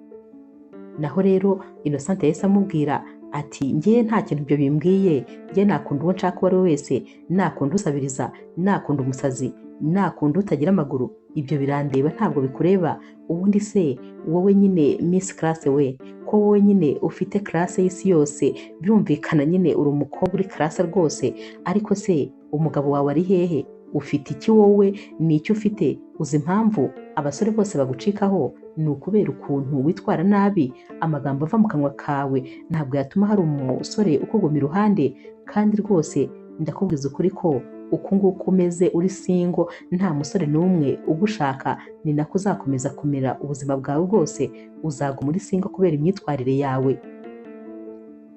Speaker 1: Naho rero Innocente yahise amubwira ati njye nta kintu ibyo bimbwiye, njye nakunda uwo nshaka uwo ari we wese, nakunda usabiriza, nakunda umusazi, nakunda utagira amaguru, ibyo birandeba ntabwo bikureba. Ubundi se wowe nyine Miss Class we, ko wowe nyine ufite class y'isi yose, byumvikana nyine uri umukobwa uri class rwose, ariko se umugabo wawe ari hehe? Ufite iki wowe? Ni icyo ufite? Uzi impamvu abasore bose bagucikaho? Ni ukubera ukuntu witwara nabi, amagambo ava mu kanwa kawe ntabwo yatuma hari umusore ukuguma iruhande, kandi rwose ndakubwiza ukuri ko uku nguku umeze uri single nta musore n'umwe ugushaka, ni nako uzakomeza kumera ubuzima bwawe bwose, uzaguma uri single kubera imyitwarire yawe.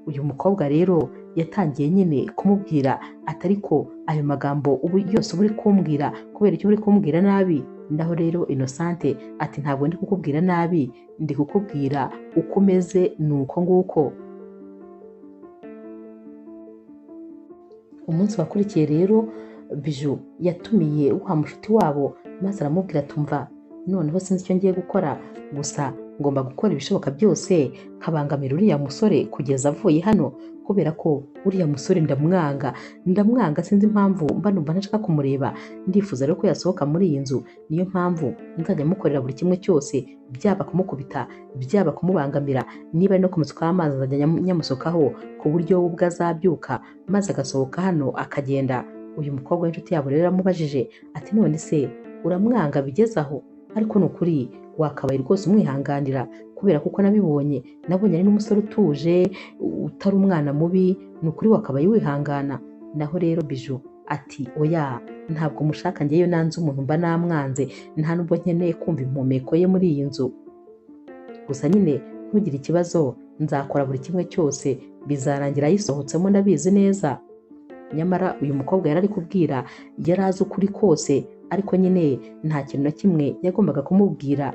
Speaker 1: Uyu mukobwa rero yatangiye nyine kumubwira ati ariko ayo magambo ubu yose uri kumbwira kubera icyo uri kumbwira nabi? Naho rero Innocente ati ntabwo ndi kukubwira nabi, ndi kukubwira uko umeze ni uko nguko. Umunsi wakurikiye rero Bijou yatumiye wa mushuti wabo maze aramubwira tumva noneho sinzi icyo ngiye gukora, gusa ngomba gukora ibishoboka byose nkabangamira uriya musore kugeza avuye hano, kubera ko uriya musore ndamwanga sinzi impamvu mba numva ntashaka kumureba, ndifuza rero ko yasohoka muri iyi nzu, niyo mpamvu nzajya mukorera buri kimwe cyose, byaba kumukubita, byaba kumubangamira, niba ari no kumusukaho amazi azajya nyamusukaho ku buryo we ubwo azabyuka maze agasohoka hano akagenda. Uyu mukobwa w'inshuti yabo rero amubajije ati none se uramwanga bigeze aho? Ariko ni ukuri wakabaye rwose umwihanganira, kubera kuko nabibonye ari n'umusore utuje utari umwana mubi, ni ukuri wakabaye wihangana. Naho rero Bijou ati oya ntabwo mushaka, njyeyo nanze umuntu mba namwanze, nta nubwo nkeneye kumva impumeko ye muri iyi nzu. Gusa nyine ntugire ikibazo, nzakora buri kimwe cyose, bizarangira yisohotsemo ndabizi neza. Nyamara uyu mukobwa yari ari kubwira yari azi ukuri kose, ariko nyine nta kintu na kimwe yagombaga kumubwira.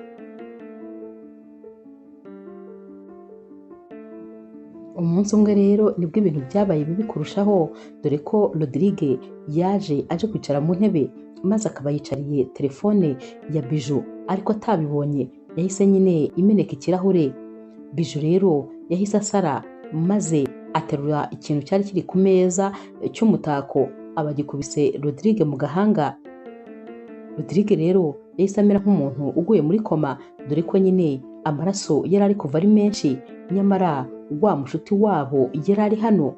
Speaker 1: Umunsi umwe rero nibwo ibintu byabaye bibi kurushaho, dore ko Rodrigue aje kwicara mu ntebe maze akaba yicariye telefone ya Bijou, ariko atabibonye yahise nyine imeneka ikirahure. Bijou rero yahise asara maze aterura ikintu cyari kiri ku meza cy'umutako aba agikubise Rodrigue mu gahanga. Rodrigue rero yahise amera nk'umuntu uguye muri koma, dore ko nyine amaraso yari ari kuva ari menshi, nyamara wa mushuti wabo yari ari hano.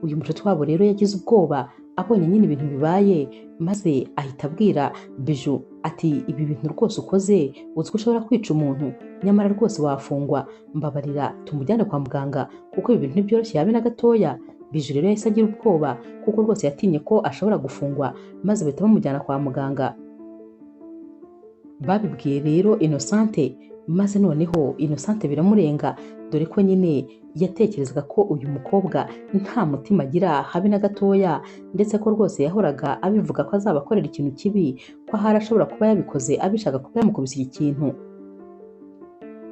Speaker 1: Uyu mushuti wabo rero yagize ubwoba abonye nyine ibintu bibaye, maze ahita abwira Bijou ati ibi bintu rwose ukoze uzi ko ushobora kwica umuntu, nyamara rwose wafungwa, mbabarira tumujyane kwa muganga kuko ibi bintu ntibyoroshye habe na gatoya. Bijou rero yahise agira ubwoba kuko rwose yatinye ko ashobora gufungwa, maze bahita bamujyana kwa muganga. Babibwiye rero Innocente, maze noneho Innocente biramurenga, dore ko nyine yatekerezaga ko uyu mukobwa nta mutima agira habe na gatoya, ndetse ko rwose yahoraga abivuga ko azabakorera ikintu kibi, ko ahari ashobora kuba yabikoze abishaka kuba yamukubise iki kintu.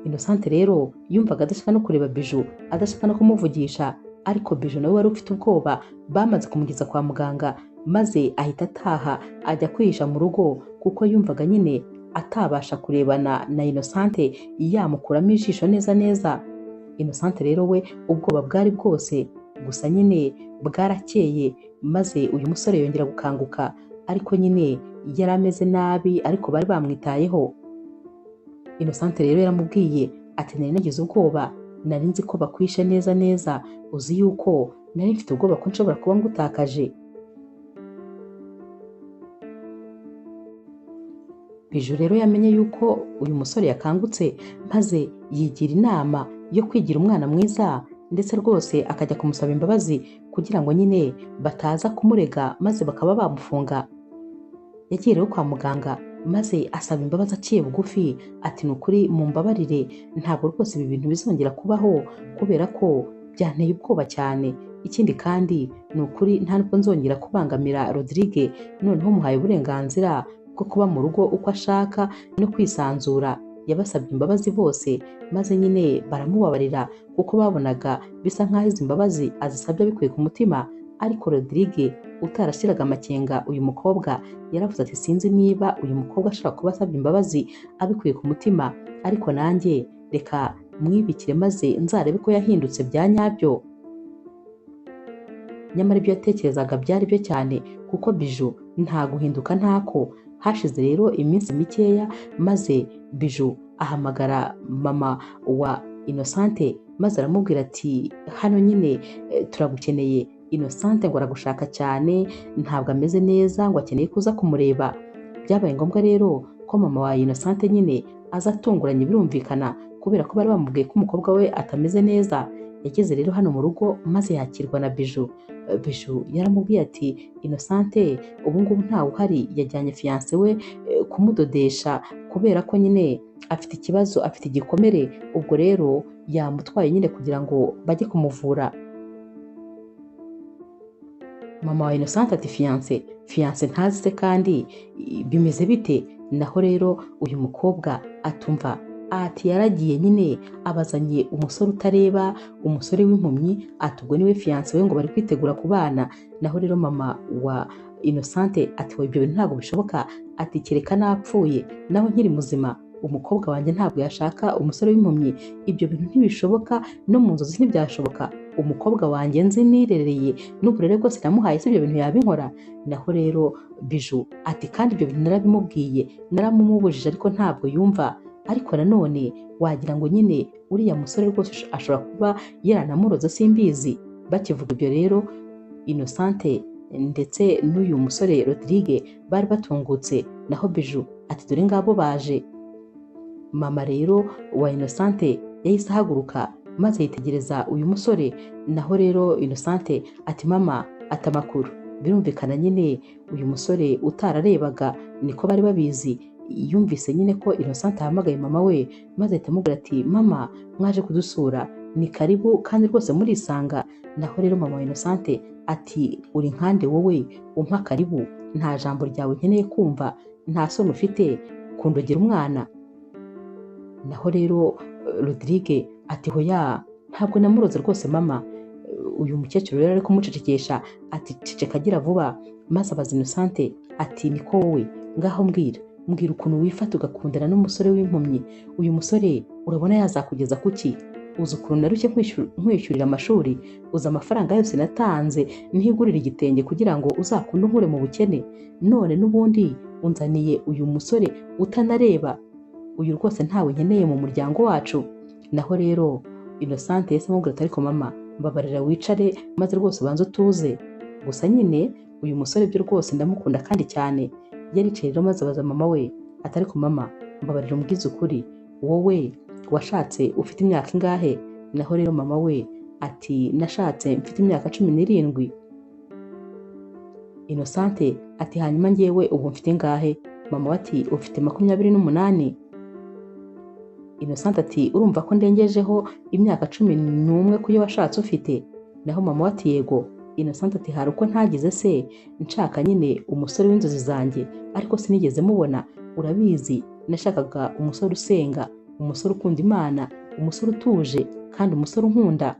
Speaker 1: Innocente rero yumvaga adashaka no kureba Bijou, adashaka no kumuvugisha, ariko Bijou nawe wari ufite ubwoba. Bamaze kumugeza kwa muganga, maze ahita ataha ajya kwihisha mu rugo kuko yumvaga nyine atabasha kurebana na Innocente yamukuramo ijisho neza neza. Innocente rero we ubwoba bwari bwose, gusa nyine bwarakeye, maze uyu musore yongera gukanguka, ariko nyine yari ameze nabi, ariko bari bamwitayeho. Innocente rero yaramubwiye ati nari nagize ubwoba, nari nzi ko bakwishe neza neza, uzi yuko nari mfite ubwoba ko nshobora kuba ngutakaje. Bijou rero yamenye yuko uyu musore yakangutse, maze yigira inama yo kwigira umwana mwiza, ndetse rwose akajya kumusaba imbabazi kugira ngo nyine bataza kumurega maze bakaba bamufunga. Yagiye rero kwa muganga, maze asaba imbabazi aciye bugufi ati ni ukuri mumbabarire, ntabwo rwose ibi bintu bizongera kubaho kubera ko byanteye ubwoba cyane. Ikindi kandi ni ukuri nta nubwo nzongera kubangamira Rodrigue, noneho muhaye uburenganzira bwo kuba mu rugo uko ashaka no kwisanzura. Yabasabye imbabazi bose, maze nyine baramubabarira kuko babonaga bisa nk'aho izi mbabazi azisabye abikuye ku mutima. Ariko Rodrigue utarashyiraga amakenga uyu mukobwa yaravuze ati sinzi niba uyu mukobwa ashobora kuba asabye imbabazi abikuye ku mutima, ariko nanjye reka mwibikire maze nzarebe ko yahindutse bya nyabyo. Nyamara ibyo yatekerezaga byari byo cyane, kuko Bijou nta guhinduka ntako. Hashize rero iminsi mikeya, maze Bijou ahamagara mama wa Innocente, maze aramubwira ati hano nyine turagukeneye. Innocente ngo aragushaka cyane, ntabwo ameze neza, ngo akeneye kuza kumureba. Byabaye ngombwa rero ko mama wa Innocente nyine aza atunguranye, birumvikana kubera ko bari bamubwiye ko umukobwa we atameze neza. Yageze rero hano mu rugo, maze yakirwa na Bijou. Bijou yaramubwiye ati Innocente ubu ngubu ntawe uhari, yajyanye fiancé we kumudodesha kubera ko nyine afite ikibazo, afite igikomere, ubwo rero yamutwaye nyine kugira ngo bajye kumuvura. Mama wa Innocente ati fiancé ntazi se kandi bimeze bite? Naho rero uyu mukobwa atumva ati yaragiye nyine abazanye umusore utareba, umusore w'impumyi, ati ubwo niwe fiancé we ngo bari kwitegura kubana. Naho rero mama wa Innocente ati ibyo bintu ntabwo bishoboka, ati kereka napfuye, naho nkiri muzima umukobwa wanjye ntabwo yashaka umusore w'impumyi, ibyo bintu ntibishoboka, no mu nzozi ntibyashoboka. Umukobwa wanjye nzi nirereye n'uburere bwose namuhaye, si ibyo bintu yabinkora. Naho rero Bijou ati kandi ibyo bintu narabimubwiye, naramumubujije ariko ntabwo yumva. Ariko nanone wagira ngo nyine uriya musore rwose ashobora kuba yaranamuroza, simbizi. Bakivuga ibyo rero Innocente ndetse n'uyu musore Rodrigue bari batungutse. Naho Bijou ati dore ngabo baje. Mama rero wa Innocente yahise ahaguruka, maze yitegereza uyu musore. Naho rero Innocente ati mama, ati amakuru. Birumvikana nyine uyu musore utararebaga niko bari babizi, yumvise nyine ko Innocente ahamagaye mama we, maze ahita amubwira ati mama mwaje kudusura, ni karibu kandi rwose murisanga. Naho rero mama wa Innocente ati uri nkande wowe umpa karibu, nta jambo ryawe nkeneye kumva, nta soni ufite kundogera umwana? Naho rero Rodrigue ati hoya ntabwo namuroze rwose mama. Uyu mukecuru rero ari kumucecekesha ati ceceka gira vuba, maze abaza Innocente ati niko wowe, ngaho mbwira ukuntu wifata ugakundana n'umusore w'impumyi, uyu musore urabona yazakugeza kuki? uzi ukuntu narushye nkwishyurira amashuri, uzi amafaranga yose natanze ntihigurire igitenge kugira ngo uzakunde unkure mu bukene, none n'ubundi unzaniye uyu musore utanareba, uyu rwose ntawe nkeneye mu muryango wacu. Naho rero Innocente yahise amubwira ati ariko mama mbabarira wicare maze rwose ubanze utuze, gusa nyine uyu musore byo rwose ndamukunda kandi cyane. Yaricaye rero maze abaza mama we ati ariko mama mbabarira umbwize ukuri, wowe washatse ufite imyaka ingahe? Naho rero mama we ati nashatse mfite imyaka 17. Innocente ati hanyuma ngewe ubu mfite ingahe? Mama we ati ufite 28. Innocente ati urumva ko ndengejeho imyaka 11 kuyo washatse ufite? Naho mama we ati yego. Innocente ati hari uko ntagize se nshaka nyine umusore w'inzozi zanjye, ariko sinigeze mubona, urabizi nashakaga umusore usenga, umusore ukunda Imana, umusore utuje kandi umusore unkunda.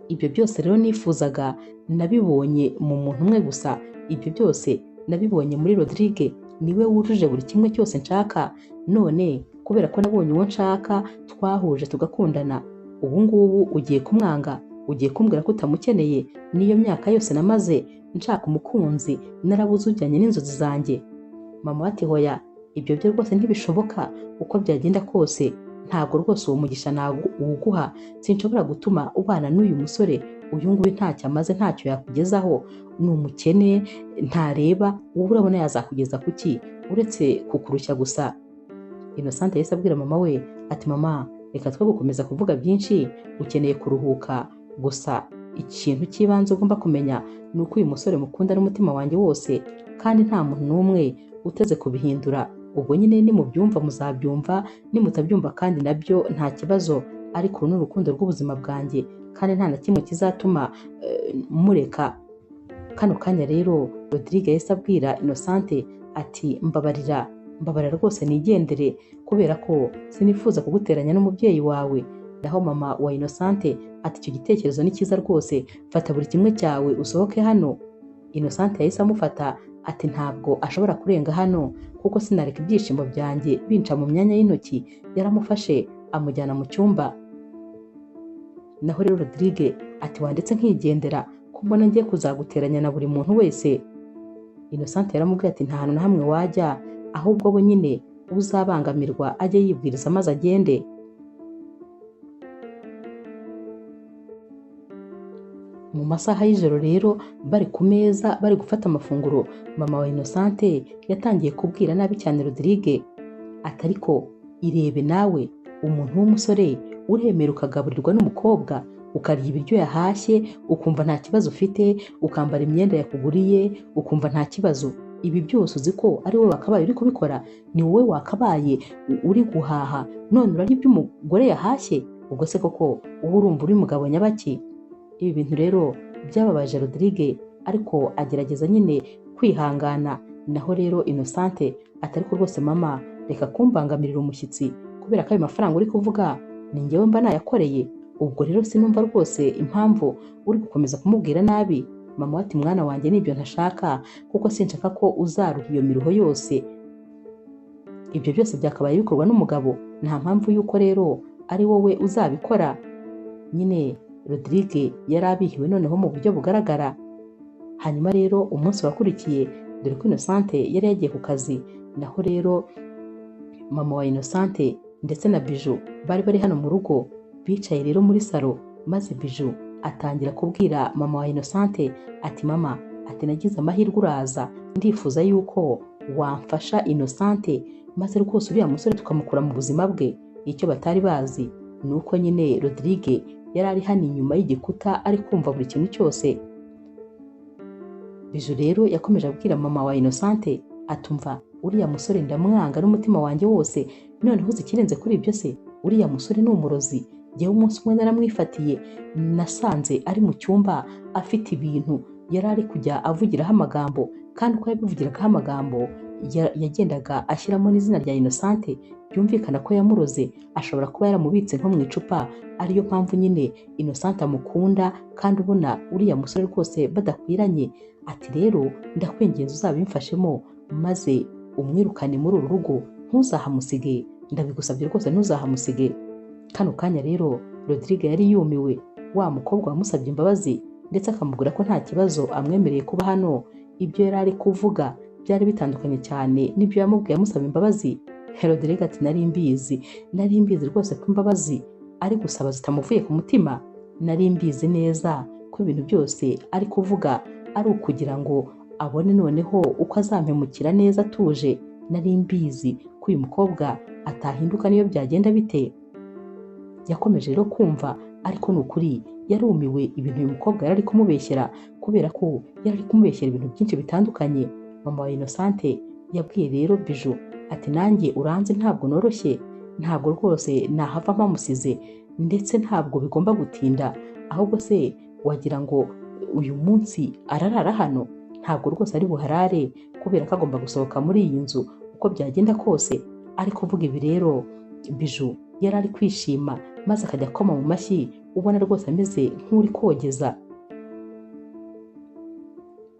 Speaker 1: Ibyo byose rero nifuzaga nabibonye mu muntu umwe gusa, ibyo byose nabibonye muri Rodrigue, niwe wujuje buri kimwe cyose nshaka. None kubera ko nabonye uwo nshaka twahuje tugakundana, ubu ngubu ugiye kumwanga, ugiye kumbwira ko utamukeneye? Niyo myaka yose namaze nshaka umukunzi narabuze ujyanye n'inzozi zanjye. Mama ati hoya, ibyo byo rwose ntibishoboka, uko byagenda kose ntabwo rwose uwo mugisha nawuguha, sinshobora gutuma ubana n'uyu musore, uyu nguyu ntacyo amaze, ntacyo yakugezaho, ni umukene, ntareba, wowe urabona yazakugeza kuki uretse kukurushya gusa. Innocente yahise abwira mama we ati mama reka twe gukomeza kuvuga byinshi, ukeneye kuruhuka, gusa ikintu cy'ibanze ugomba kumenya ni uko uyu musore mukunda n'umutima wanjye wose, kandi nta muntu n'umwe uteze kubihindura. Ubwo nyine nimubyumva muzabyumva, nimutabyumva kandi nabyo nta kibazo, ariko uru ni urukundo rw'ubuzima bwanjye kandi nta na kimwe kizatuma mureka. Kano kanya rero Rodrigue yahise abwira Innocente ati mbabarira rwose nigendere, kubera ko sinifuza kuguteranya n'umubyeyi wawe. Naho mama wa Innocente ati icyo gitekerezo ni cyiza rwose, fata buri kimwe cyawe usohoke hano. Innocente yahise amufata ati ntabwo ashobora kurenga hano kuko sinareka ibyishimo byanjye binca mu myanya y'intoki. Yaramufashe amujyana mu cyumba. Naho rero Rodrigue ati wandetse nkigendera ko mbona ngiye kuzaguteranya na buri muntu wese. Innocente yaramubwiye ati nta hantu na hamwe wajya, ahubwo bo nyine uzabangamirwa ajye yibwiriza maze agende. Mu masaha y'ijoro rero bari ku meza bari gufata amafunguro, mama wa Innocente yatangiye kubwira nabi cyane Rodrigue ati ariko irebe nawe, umuntu w'umusore uremera ukagaburirwa n'umukobwa, ukarya ibiryo yahashye ukumva nta kibazo ufite, ukambara imyenda yakuguriye ukumva nta kibazo. Ibi byose uzi ko ari wowe wakabaye uri kubikora, ni wowe wakabaye uri guhaha, none urarya ibyo umugore yahashye? Ubwo se koko wowe urumva uri mugabo nyabaki? Ibi bintu rero byababaje Rodrigue, ariko agerageza nyine kwihangana. Naho rero Innocente ati ariko rwose mama reka kumbangamirira umushyitsi, kubera ko ayo mafaranga uri kuvuga ni njyewe mba nayakoreye. Ubwo rero sinumva rwose impamvu uri gukomeza kumubwira nabi. Mama ati mwana wanjye nibyo ntashaka, kuko sinshaka ko uzaruha iyo miruho yose. Ibyo byose byakabaye bikorwa n'umugabo, nta mpamvu yuko rero ari wowe uzabikora. Nyine Rodrigue yari abihiwe noneho mu buryo bugaragara. Hanyuma rero umunsi wakurikiye, dore ko Innocente yari yagiye ku kazi, naho rero mama wa Innocente ndetse na Bijou bari hano mu rugo, bicaye rero muri salo, maze Bijou atangira kubwira mama wa Innocente ati mama ati nagize amahirwe uraza, ndifuza yuko wamfasha Innocente maze rwose uriya musore tukamukura mu buzima bwe. Icyo batari bazi ni uko nyine Rodrigue yari ari hano inyuma y'igikuta ari kumva buri kintu cyose. Bijou rero yakomeje abwira mama wa Innocente atumva uriya musore ndamwanga n'umutima wanjye wose, noneho zikirenze kuri ibyo se uriya musore ni umurozi. Jyewe umunsi umwe naramwifatiye, nasanze ari mu cyumba afite ibintu yari ari kujya avugiraho amagambo, kandi uko yabivugiragaho amagambo yagendaga ashyiramo n'izina rya Innocente, byumvikana ko yamuroze. Ashobora kuba yaramubitse nko mu icupa, ariyo mpamvu nyine Innocente amukunda, kandi ubona uriya musore rwose badakwiranye. Ati rero ndakwinginze uzabimfashemo maze umwirukane muri uru rugo, ntuzahamusige, ndabigusabye rwose ntuzahamusige. Kano kanya rero Rodrigue yari yumiwe. Wa mukobwa wamusabye imbabazi ndetse akamubwira ko nta kibazo amwemereye kuba hano, ibyo yari ari kuvuga byari bitandukanye cyane n'ibyo yamubwiye amusaba imbabazi. Rodrigue ati nari mbizi rwose ko imbabazi ari gusaba zitamuvuye ku mutima. Nari mbizi neza ko ibintu byose ari kuvuga ari ukugira ngo abone noneho uko azampemukira neza atuje. Nari mbizi ko uyu mukobwa atahinduka niyo byagenda bite. Yakomeje rero kumva, ariko ni ukuri yarumiwe ibintu uyu mukobwa yari ari kumubeshyera, kubera ko yari ari kumubeshyera ibintu byinshi bitandukanye. Mama wa Innocente yabwiye rero Bijou ati nanjye uranze ntabwo noroshye, ntabwo rwose nahava mpamusize, ndetse ntabwo bigomba gutinda, ahubwo se wagira ngo uyu munsi ararara hano? Ntabwo rwose ari buharare, kubera ko agomba gusohoka muri iyi nzu uko byagenda kose. Ari kuvuga ibi rero Bijou yari ari kwishima, maze akajya akoma mu mashyi, ubona rwose ameze nk'uri kogeza.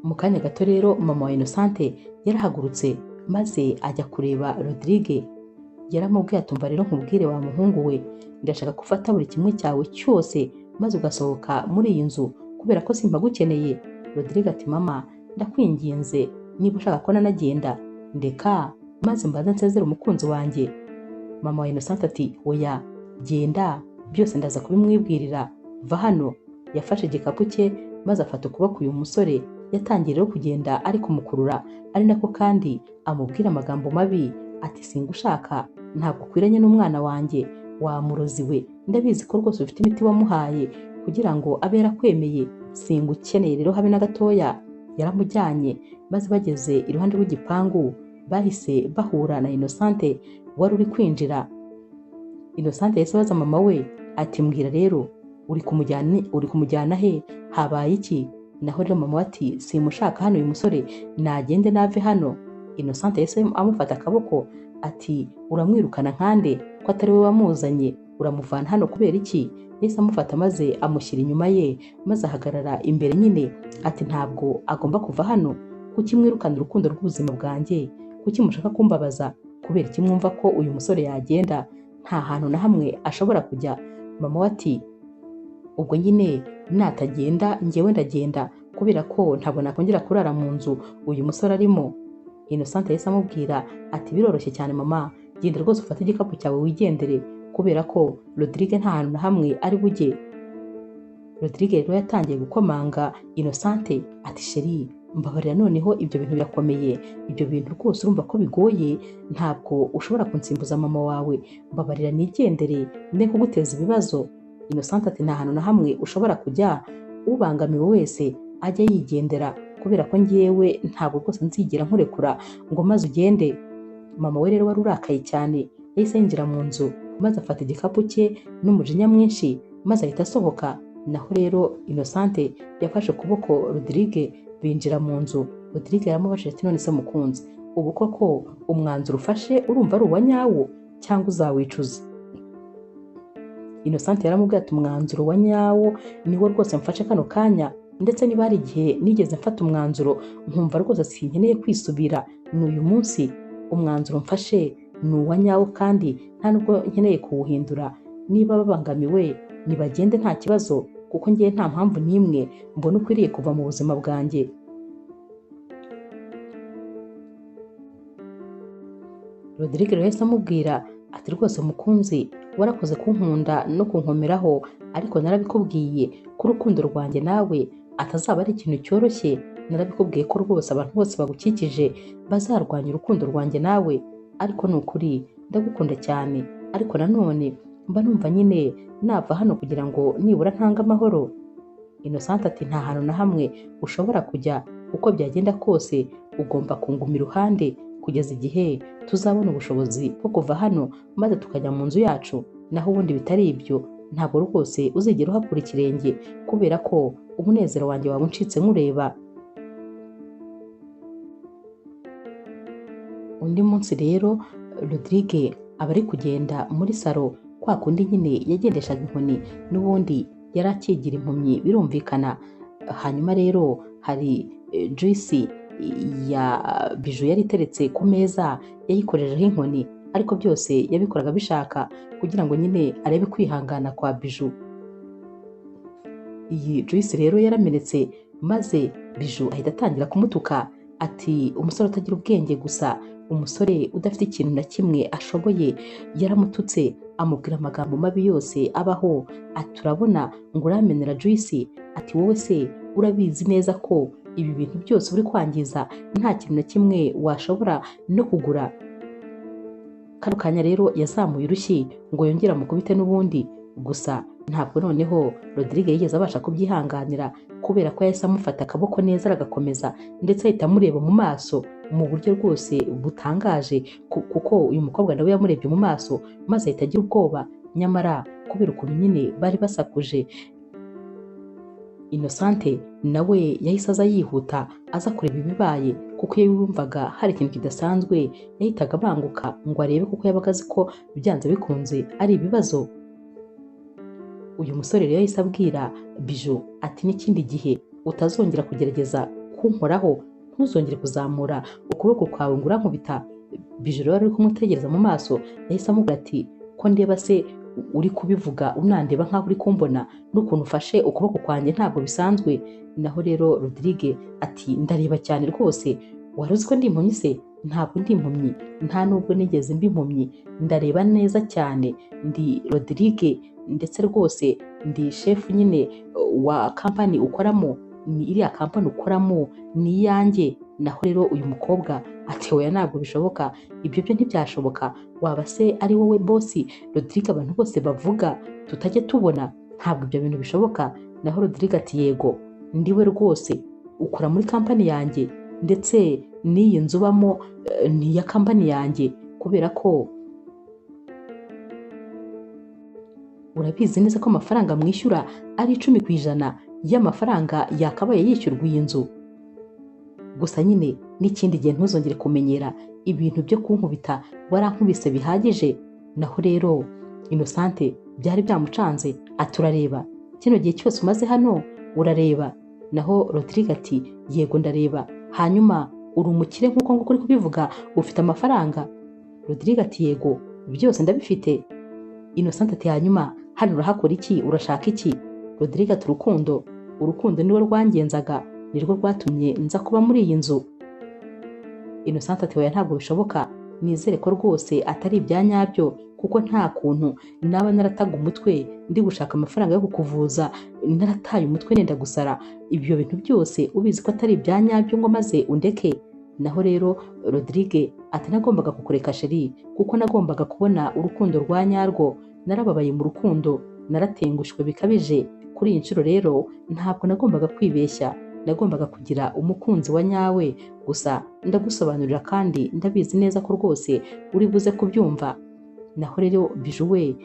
Speaker 1: Mu kanya gato rero mama wa Innocente yarahagurutse maze ajya kureba Rodrigue. Yaramubwiye atumva rero nkubwire wa muhungu we, ndashaka gufata buri kimwe cyawe cyose maze ugasohoka muri iyi nzu, kubera ko simpagukeneye. Rodrigue ati mama ndakwinginze, niba ushaka ko nanagenda ndeka maze mbanza nsezere umukunzi wanjye. Mama wa Innocente ati oya, genda, byose ndaza kubimwibwirira, va hano. Yafashe igikapu cye maze afata ukuboko uyu musore. Yatangiye rero kugenda ari kumukurura, ari nako kandi amubwira amagambo mabi ati singushaka, ntabwo ukwiranye n'umwana wanjye, wamurozi we, ndabizi ko rwose ufite imiti wamuhaye kugira ngo abe yarakwemeye, singukeneye rero habe na gatoya. Yaramujyanye maze bageze iruhande rw'igipangu bahise bahura na Innocente wari uri kwinjira. Innocente yahise abaza mama we ati mbwira rero uri kumujyana he, habaye iki? Naho rero mama ati simushaka hano, uyu musore nagende nave hano. Innocente yahise amufata akaboko ati uramwirukana nkande ko atari we wamuzanye, uramuvana hano kubera iki? Yahise amufata maze amushyira inyuma ye, maze ahagarara imbere nyine ati ntabwo agomba kuva hano. Kuki mwirukana urukundo rw'ubuzima bwanjye? Kuki mushaka kumbabaza? Kubera iki mwumva ko uyu musore yagenda? Nta hantu na hamwe ashobora kujya. Mama we ati ubwo nyine natagenda njyewe ndagenda, kubera ko ntabwo nakongera kurara mu nzu uyu musore arimo. Innocente yahise amubwira ati biroroshye cyane mama, genda rwose ufate igikapu cyawe wigendere, kubera ko Rodrigue nta hantu na hamwe ari bujye. Rodrigue rero yatangiye gukomanga Innocente ati sheri mbabarira, noneho ibyo bintu birakomeye, ibyo bintu rwose urumva ko bigoye, ntabwo ushobora kunsimbuza mama wawe, mbabarira nigendere ne kuguteza ibibazo. Innocente ati nta hantu na hamwe ushobora kujya, ubangamiwe wese ajya yigendera, kubera ko ngewe ntabwo rwose nzigera nkurekura ngo maze ugende. Mama we rero wari urakaye cyane yahise yinjira mu nzu maze afata igikapu cye n'umujinya mwinshi maze ahita asohoka. Naho rero Innocente yafashe ukuboko Rodrigue binjira mu nzu. Rodrigue yaramubajije ati none se mukunzi, ubu koko umwanzuro ufashe urumva ari uwa nyawo cyangwa uzawicuza? Innocente yaramubwiye ati umwanzuro wa nyawo niwo rwose mfashe kano kanya, ndetse niba hari igihe nigeze mfata umwanzuro nkumva rwose sinkeneye kwisubira, ni uyu munsi. Umwanzuro mfashe ni uwa nyawo kandi nta nubwo nkeneye kuwuhindura. Niba babangamiwe nibagende nta kibazo, kuko ngiye nta mpamvu n'imwe mbona ukwiriye kuva mu buzima bwanjye. Rodrigue yahise amubwira ati rwose mukunzi, warakoze kunkunda no kunkomeraho, ariko narabikubwiye ko urukundo rwanjye nawe atazaba ari ikintu cyoroshye. Narabikubwiye ko rwose abantu bose bagukikije bazarwanya urukundo rwanjye nawe, ariko ni ukuri ndagukunda cyane, ariko nanone mba numva nyine nava hano kugira ngo nibura ntange amahoro. Innocente ati nta hantu na hamwe ushobora kujya, uko byagenda kose ugomba kunguma iruhande kugeza igihe tuzabona ubushobozi bwo kuva hano maze tukajya mu nzu yacu. Naho ubundi bitari ibyo ntabwo rwose uzigera uhakura ikirenge, kubera ko umunezero wanjye waba uncitse nkureba. Undi munsi rero Rodrigue aba ari kugenda muri salo, kwa kundi nyine yagendeshaga inkoni, n'ubundi yari akigira impumyi birumvikana. Hanyuma rero hari juice ya Bijou yari iteretse ku meza yayikorejeho inkoni, ariko byose yabikoraga bishaka kugira ngo nyine arebe kwihangana kwa Bijou. Iyi Joyce rero yaramenetse maze Bijou ahita atangira kumutuka ati umusore utagira ubwenge gusa, umusore udafite ikintu na kimwe ashoboye. Yaramututse amubwira amagambo mabi yose abaho, ati urabona ngo uramenera Joyce, ati wowe se urabizi neza ko ibi bintu byose uri kwangiza nta kintu na kimwe washobora no kugura. Kano kanya rero yazamuye urushyi ngo yongere amukubite n'ubundi, gusa ntabwo noneho Rodrigue yigeze abasha kubyihanganira kubera ko yahise amufata akaboko neza aragakomeza ndetse ahita amureba mu maso mu buryo rwose butangaje, kuko uyu mukobwa nawe yamurebye mu maso maze ahita agira ubwoba, nyamara kubera ukuntu nyine bari basakuje, Innocente nawe yahise aza yihuta aza kureba ibibaye, kuko iyo yumvaga hari ikintu kidasanzwe yahitaga abanguka ngo arebe, kuko yabaga azi ko byanze bikunze ari ibibazo. Uyu musore rero yahise abwira Bijou ati n'ikindi gihe utazongera kugerageza kunkoraho, ntuzongere kuzamura ukuboko kwawe ngo urankubita. Bijou rero ari kumutegereza mu maso yahise amubwira ati ko ndeba se uri kubivuga unandeba nkaho uri kumbona, n'ukuntu ufashe ukuboko kwanjye ntabwo bisanzwe. Naho rero Rodrigue ati ndareba cyane rwose, wari uzi ko ndi impumyi se? Ntabwo ndi impumyi, nta nubwo nigeze mba impumyi, ndareba neza cyane, ndi Rodrigue ndetse rwose ndi shefu nyine wa kampani ukoramo, ni iriya kampani ukoramo ni iyanjye. Naho rero uyu mukobwa ati oya ntabwo bishoboka, ibyo byo ntibyashoboka, waba se ari wowe bosi Rodrigue abantu bose bavuga tutajya tubona? Ntabwo ibyo bintu bishoboka. Naho Rodrigue ati yego ndiwe rwose, ukora muri kampani yanjye ndetse n'iyi nzu ubamo ni iya kampani yanjye, kubera ko urabizi neza ko amafaranga mwishyura ari 10% y'amafaranga yakabaye yishyurwa iyi nzu. Gusa nyine n'ikindi gihe ntuzongere kumenyera ibintu byo kunkubita, warankubise bihagije. Naho rero Innocente byari byamucanze ati urareba kino gihe cyose umaze hano urareba? Naho Rodrigue ati yego ndareba. Hanyuma uri umukire nk'uko nguko uri kubivuga, ufite amafaranga? Rodrigue ati yego byose ndabifite. Innocente ati hanyuma hano urahakora iki, urashaka iki? Rodrigue ati urukundo. Urukundo niwe rwangenzaga, nirwo rwatumye nza kuba muri iyi nzu. Innocente ati oya ntabwo bishoboka, nizere ko rwose atari ibya nyabyo, kuko nta kuntu naba narataga umutwe ndi gushaka amafaranga yo kukuvuza, narataye umutwe nenda gusara. Ibyo bintu byose ubizi ko atari ibya nyabyo ngo maze undeke. Naho rero Rodrigue ati nagombaga kukureka sheri, kuko nagombaga kubona urukundo rwa nyarwo. Narababaye mu rukundo, naratengushwe bikabije. Kuri iyi nshuro rero ntabwo nagombaga kwibeshya, nagombaga kugira umukunzi wa nyawe. Gusa ndagusobanurira kandi ndabizi neza ko rwose uri buze kubyumva. Naho rero Bijou we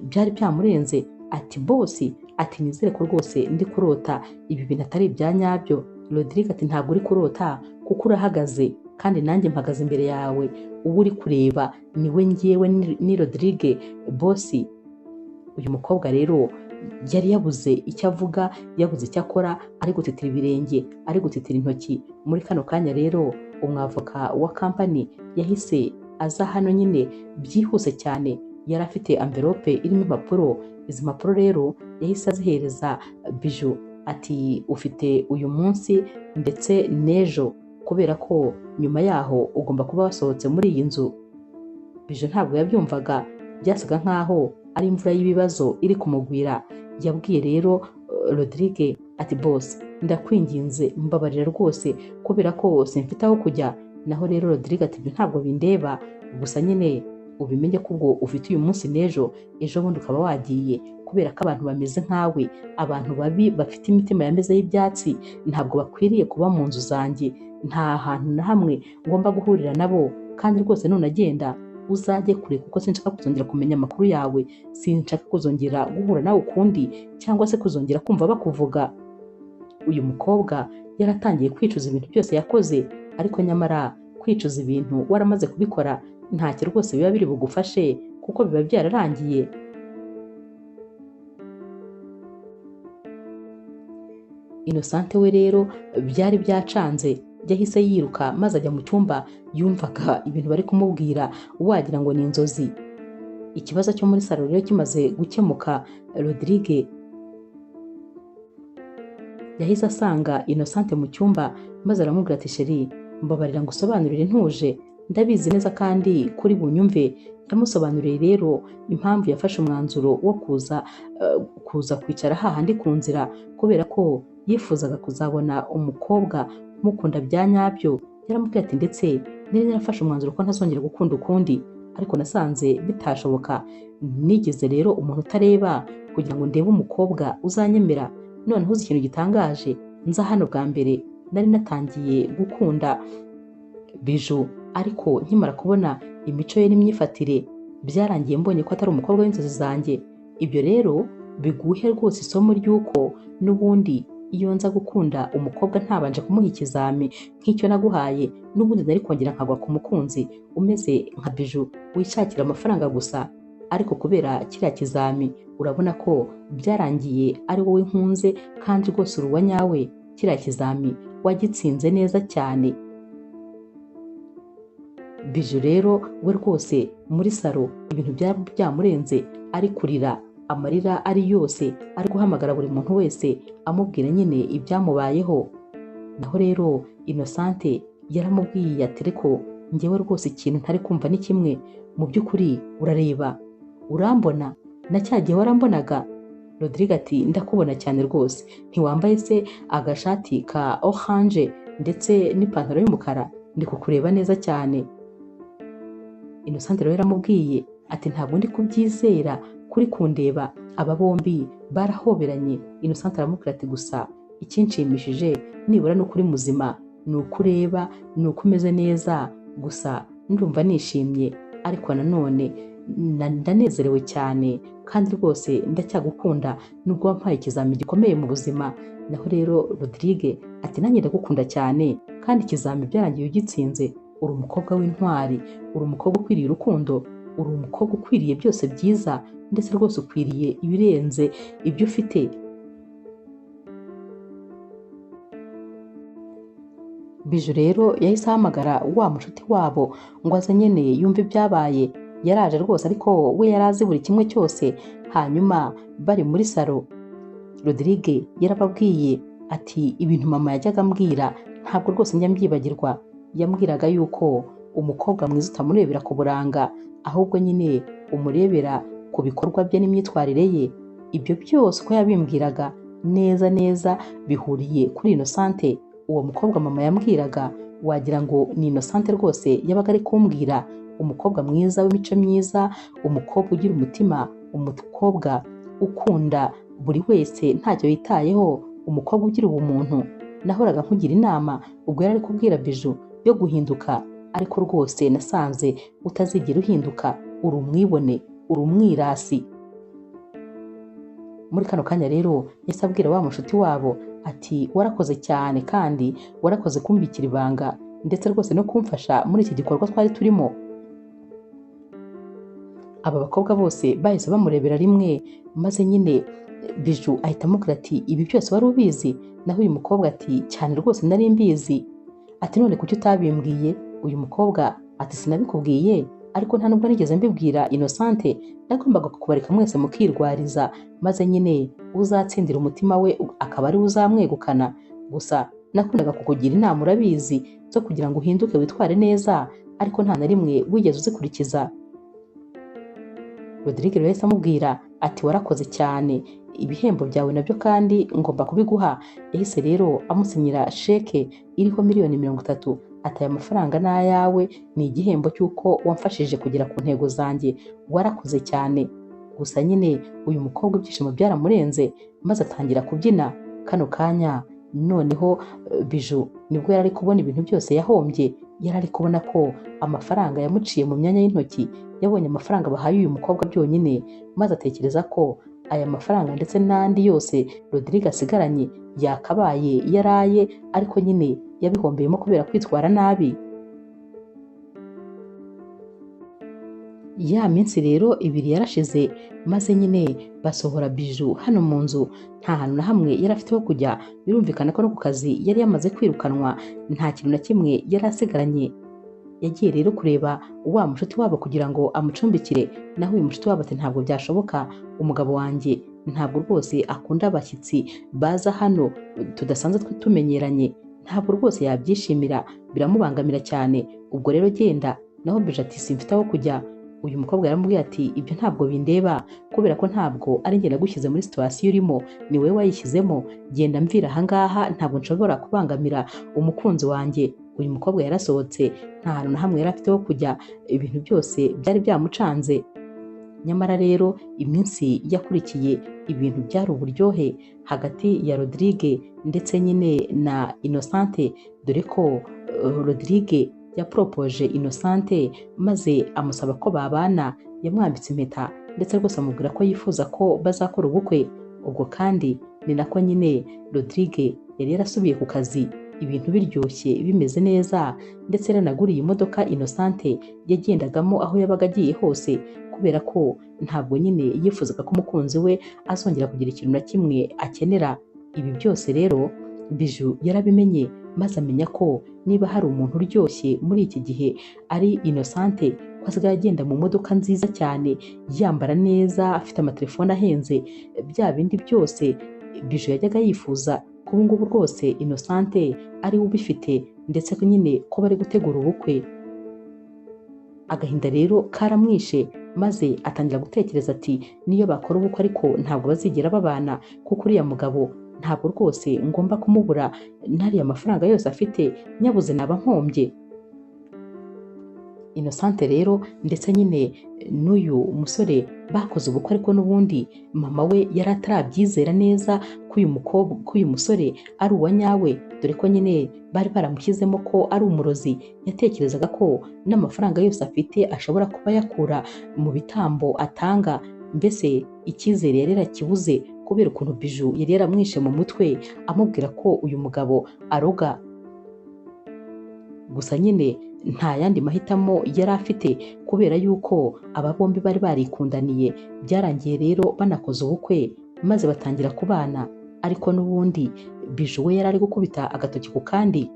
Speaker 1: byari byamurenze ati bosi, ati nizere ko rwose ndi kurota ibi bintu atari ibya nyabyo. Rodrigue ati ntabwo uri kurota, kuko urahagaze kandi nanjye mpagaze imbere yawe, uwo uri kureba niwe ngewe, ni Rodrigue bosi. Uyu mukobwa rero yari yabuze icyo avuga, yabuze icyo akora, ari gutitira ibirenge, ari gutitira intoki. Muri kano kanya rero umwavoka wa kampani yahise aza hano nyine byihuse cyane, yari afite envelope irimo impapuro. Izi mpapuro rero yahise azihereza Bijou ati ufite uyu munsi ndetse n'ejo, kubera ko nyuma yaho ugomba kuba wasohotse muri iyi nzu. Bijou ntabwo yabyumvaga, byasaga nkaho ari imvura y'ibibazo iri kumugwira. Yabwiye rero Rodrigue ati boss ndakwinginze mbabarira rwose, kubera ko simfite aho kujya. Naho rero Rodrigue ati ntabwo bindeba, gusa nyine ubimenye ko ubwo ufite uyu munsi n'ejo, ejo bundi ukaba wagiye, kubera ko abantu bameze nkawe, abantu babi bafite imitima yameze y'ibyatsi, ntabwo bakwiriye kuba mu nzu zanjye. Nta hantu na hamwe ngomba guhurira nabo, kandi rwose nunagenda uzajye kure, kuko sinshaka kuzongera kumenya amakuru yawe, sinshaka kuzongera guhura nawe ukundi, cyangwa se kuzongera kumva bakuvuga. Uyu mukobwa yaratangiye kwicuza ibintu byose yakoze, ariko nyamara kwicuza ibintu waramaze kubikora ntacyo rwose biba biri bugufashe, kuko biba byararangiye. Innocente we rero byari byacanze, yahise yiruka maze ajya mu cyumba yumvaga ibintu bari kumubwira wagira ngo ni inzozi. Ikibazo cyo muri salo rero kimaze gukemuka, Rodrigue yahise asanga Innocente mu cyumba maze aramubwira ati sheri, mbabarira ngo usobanurire ntuje, ndabizi neza kandi kuri bunyumve. Yamusobanuriye rero impamvu yafashe umwanzuro wo kuza kwicara hahandi ku nzira, kubera ko yifuzaga kuzabona umukobwa umukunda bya nyabyo. Yaramubwiye ati ndetse nari narafashe umwanzuro ko ntazongera gukunda ukundi, ariko nasanze bitashoboka. Nigeze rero umuntu utareba kugira ngo ndebe umukobwa uzanyemera. Noneho uzi ikintu gitangaje, nza hano bwa mbere nari natangiye gukunda Biju, ariko nkimara kubona imico ye n'imyifatire byarangiye mbonye ko atari umukobwa w'inzozi zanjye. Ibyo rero biguhe rwose isomo ry'uko n'ubundi iyo nza gukunda umukobwa ntabanje kumuha ikizami nk'icyo naguhaye, n'ubundi nari kongera nkagwa ku mukunzi umeze nka Biju wishakira amafaranga gusa. Ariko kubera kiriya kizami urabona ko byarangiye ari wowe nkunze, kandi rwose uri uwa nyawe. Kiriya kizami wagitsinze neza cyane. Biju rero we rwose muri salo ibintu byari byamurenze, ari kurira amarira ari yose, ari guhamagara buri muntu wese amubwira nyine ibyamubayeho. Naho rero Innocente yaramubwiye ati ariko njyewe rwose ikintu ntari kumva ni kimwe, mu by'ukuri urareba urambona na cya gihe warambonaga? Rodrigue ati ndakubona cyane rwose, ntiwambaye se agashati ka orange ndetse n'ipantaro y'umukara? Ndi kukureba neza cyane. Innocente rero yaramubwiye ati ntabwo ndi kubyizera kuri kundeba. Aba bombi barahoberanye. Innocente aramubwira ati gusa ikinshimishije nibura n'ukuri muzima, ni ukureba, ni uko umeze neza, gusa ndumva nishimye, ariko nanone ndanezerewe cyane kandi rwose ndacyagukunda nubwo wampaye ikizami gikomeye mu buzima. Naho rero Rodrigue ati nanjye ndagukunda cyane kandi ikizami byarangiye ugitsinze. Uri umukobwa w'intwari, uri umukobwa ukwiriye urukundo, uri umukobwa ukwiriye byose byiza, ndetse rwose ukwiriye ibirenze ibyo ufite. Biju rero yahise ahamagara wa mushuti wabo ngo aze nyine yumve ibyabaye. Yaraje rwose ariko we yari azi buri kimwe cyose. Hanyuma bari muri salo, Rodrigue yarababwiye ati ibintu mama yajyaga ambwira ntabwo rwose njya mbyibagirwa. Yambwiraga yuko umukobwa mwiza utamurebera ku buranga, ahubwo nyine umurebera ku bikorwa bye n'imyitwarire ye. Ibyo byose uko yabimbwiraga neza neza bihuriye kuri Innocente. Uwo mukobwa mama yambwiraga wagira ngo ni Innocente rwose yabaga ari kumbwira. Umukobwa mwiza w'imico myiza, umukobwa ugira umutima, umukobwa ukunda buri wese ntacyo yitayeho, umukobwa ugira ubumuntu. Nahoraga nkugira inama ubwo yari ari kubwira Biju yo guhinduka, ariko rwose nasanze utazigera uhinduka. Uri umwibone, uri umwirasi. Muri kano kanya rero yahise abwira wa mushuti wabo ati warakoze cyane kandi warakoze kumbikira ibanga ndetse rwose no kumfasha muri iki gikorwa twari turimo. Aba bakobwa bose bahise bamurebera rimwe, maze nyine Biju ahita amubwira ati ibi byose wari ubizi? Naho uyu mukobwa ati cyane rwose nari mbizi. Ati none kuki utabimbwiye? Uyu mukobwa ati sinabikubwiye, ariko nta nubwo nigeze mbibwira Innocente. Nagombaga kubareka mwese mukirwariza, maze nyine uzatsindira umutima we akaba ari uzamwegukana. Gusa nakundaga kukugira inama urabizi zo kugira ngo uhinduke witware neza, ariko nta na rimwe wigeze uzikurikiza. Rodrigue yahise amubwira ati warakoze cyane, ibihembo byawe nabyo kandi ngomba kubiguha. Yahise rero amusinyira sheke iriho $30,000,000. Ati aya mafaranga ni ayawe, ni igihembo cy'uko wamfashije kugera ku ntego zanjye, warakoze cyane. Gusa nyine uyu mukobwa ibyishimo byaramurenze maze atangira kubyina. Kano kanya noneho Biju nibwo yari ari kubona ibintu byose yahombye. Yari ari kubona ko amafaranga yamuciye mu myanya y'intoki. Yabonye amafaranga bahaye uyu mukobwa byonyine, maze atekereza ko aya mafaranga ndetse n'andi yose Rodrigue asigaranye yakabaye yaraye, ariko nyine yabihombeyemo kubera kwitwara nabi. Ya minsi rero ibiri yarashize maze nyine basohora Bijou hano mu nzu, nta hantu na hamwe yari afite ho kujya, birumvikana ko no ku kazi yari yamaze kwirukanwa, nta kintu na kimwe yari asigaranye. Yagiye rero kureba wa mushuti wabo kugira ngo amucumbikire, naho uyu mushuti wabo ati ntabwo byashoboka, umugabo wanjye ntabwo rwose akunda abashyitsi baza hano tudasanzwe tumenyeranye, ntabwo rwose yabyishimira, biramubangamira cyane, ubwo rero genda. Naho Bijou ati simfite aho kujya. Uyu mukobwa yaramubwiye ati ibyo ntabwo bindeba, kubera ko ntabwo ari njye nagushyize muri situation urimo, ni wowe wayishyizemo, genda mvira ahangaha, ntabwo nshobora kubangamira umukunzi wanjye. Uyu mukobwa yarasohotse, nta hantu na hamwe yari afite ho kujya, ibintu byose byari byamucanze. Nyamara rero iminsi yakurikiye ibintu byari uburyohe hagati ya Rodrigue ndetse nyine na Innocente, dore ko Rodrigue yaporopoje Innocente maze amusaba ko babana, yamwambitse impeta ndetse rwose amubwira ko yifuza ko bazakora ubukwe. Ubwo kandi ni nako nyine Rodrigue yari yarasubiye ku kazi, ibintu biryoshye bimeze neza, ndetse yaranaguriye imodoka Innocente yagendagamo aho yabaga agiye hose, kubera ko ntabwo nyine yifuzaga ko umukunzi we azongera kugira ikintu na kimwe akenera. Ibi byose rero Bijou yarabimenye, maze amenya ko niba hari umuntu uryoshye muri iki gihe ari Innocente, ko asigaye agenda mu modoka nziza cyane, yambara neza, afite amatelefone ahenze, bya bindi byose Bijou yajyaga yifuza, ko ubu ngubu rwose Innocente ari we ubifite, ndetse ko nyine ko bari gutegura ubukwe. Agahinda rero karamwishe, maze atangira gutekereza ati niyo bakora ubukwe ariko ntabwo bazigera babana, kuko uriya mugabo ntabwo rwose ngomba kumubura, n'ariya mafaranga yose afite nyabuze naba nkombye. Innocente rero ndetse nyine n'uyu musore bakoze ubukwe, ariko n'ubundi mama we yari atarabyizera neza ko uyu musore ari uwa nyawe, dore ko nyine bari baramushyizemo ko ari umurozi. Yatekerezaga ko n'amafaranga yose afite ashobora kuba yakura mu bitambo atanga, mbese icyizere yari yarakibuze kubera ukuntu Bijou yari yaramwishe mu mutwe amubwira ko uyu mugabo aroga. Gusa nyine nta yandi mahitamo yari afite, kubera yuko aba bombi bari barikundaniye. Byarangiye rero banakoze ubukwe maze batangira kubana, ariko n'ubundi Bijou we yari ari gukubita agatoki ku kandi.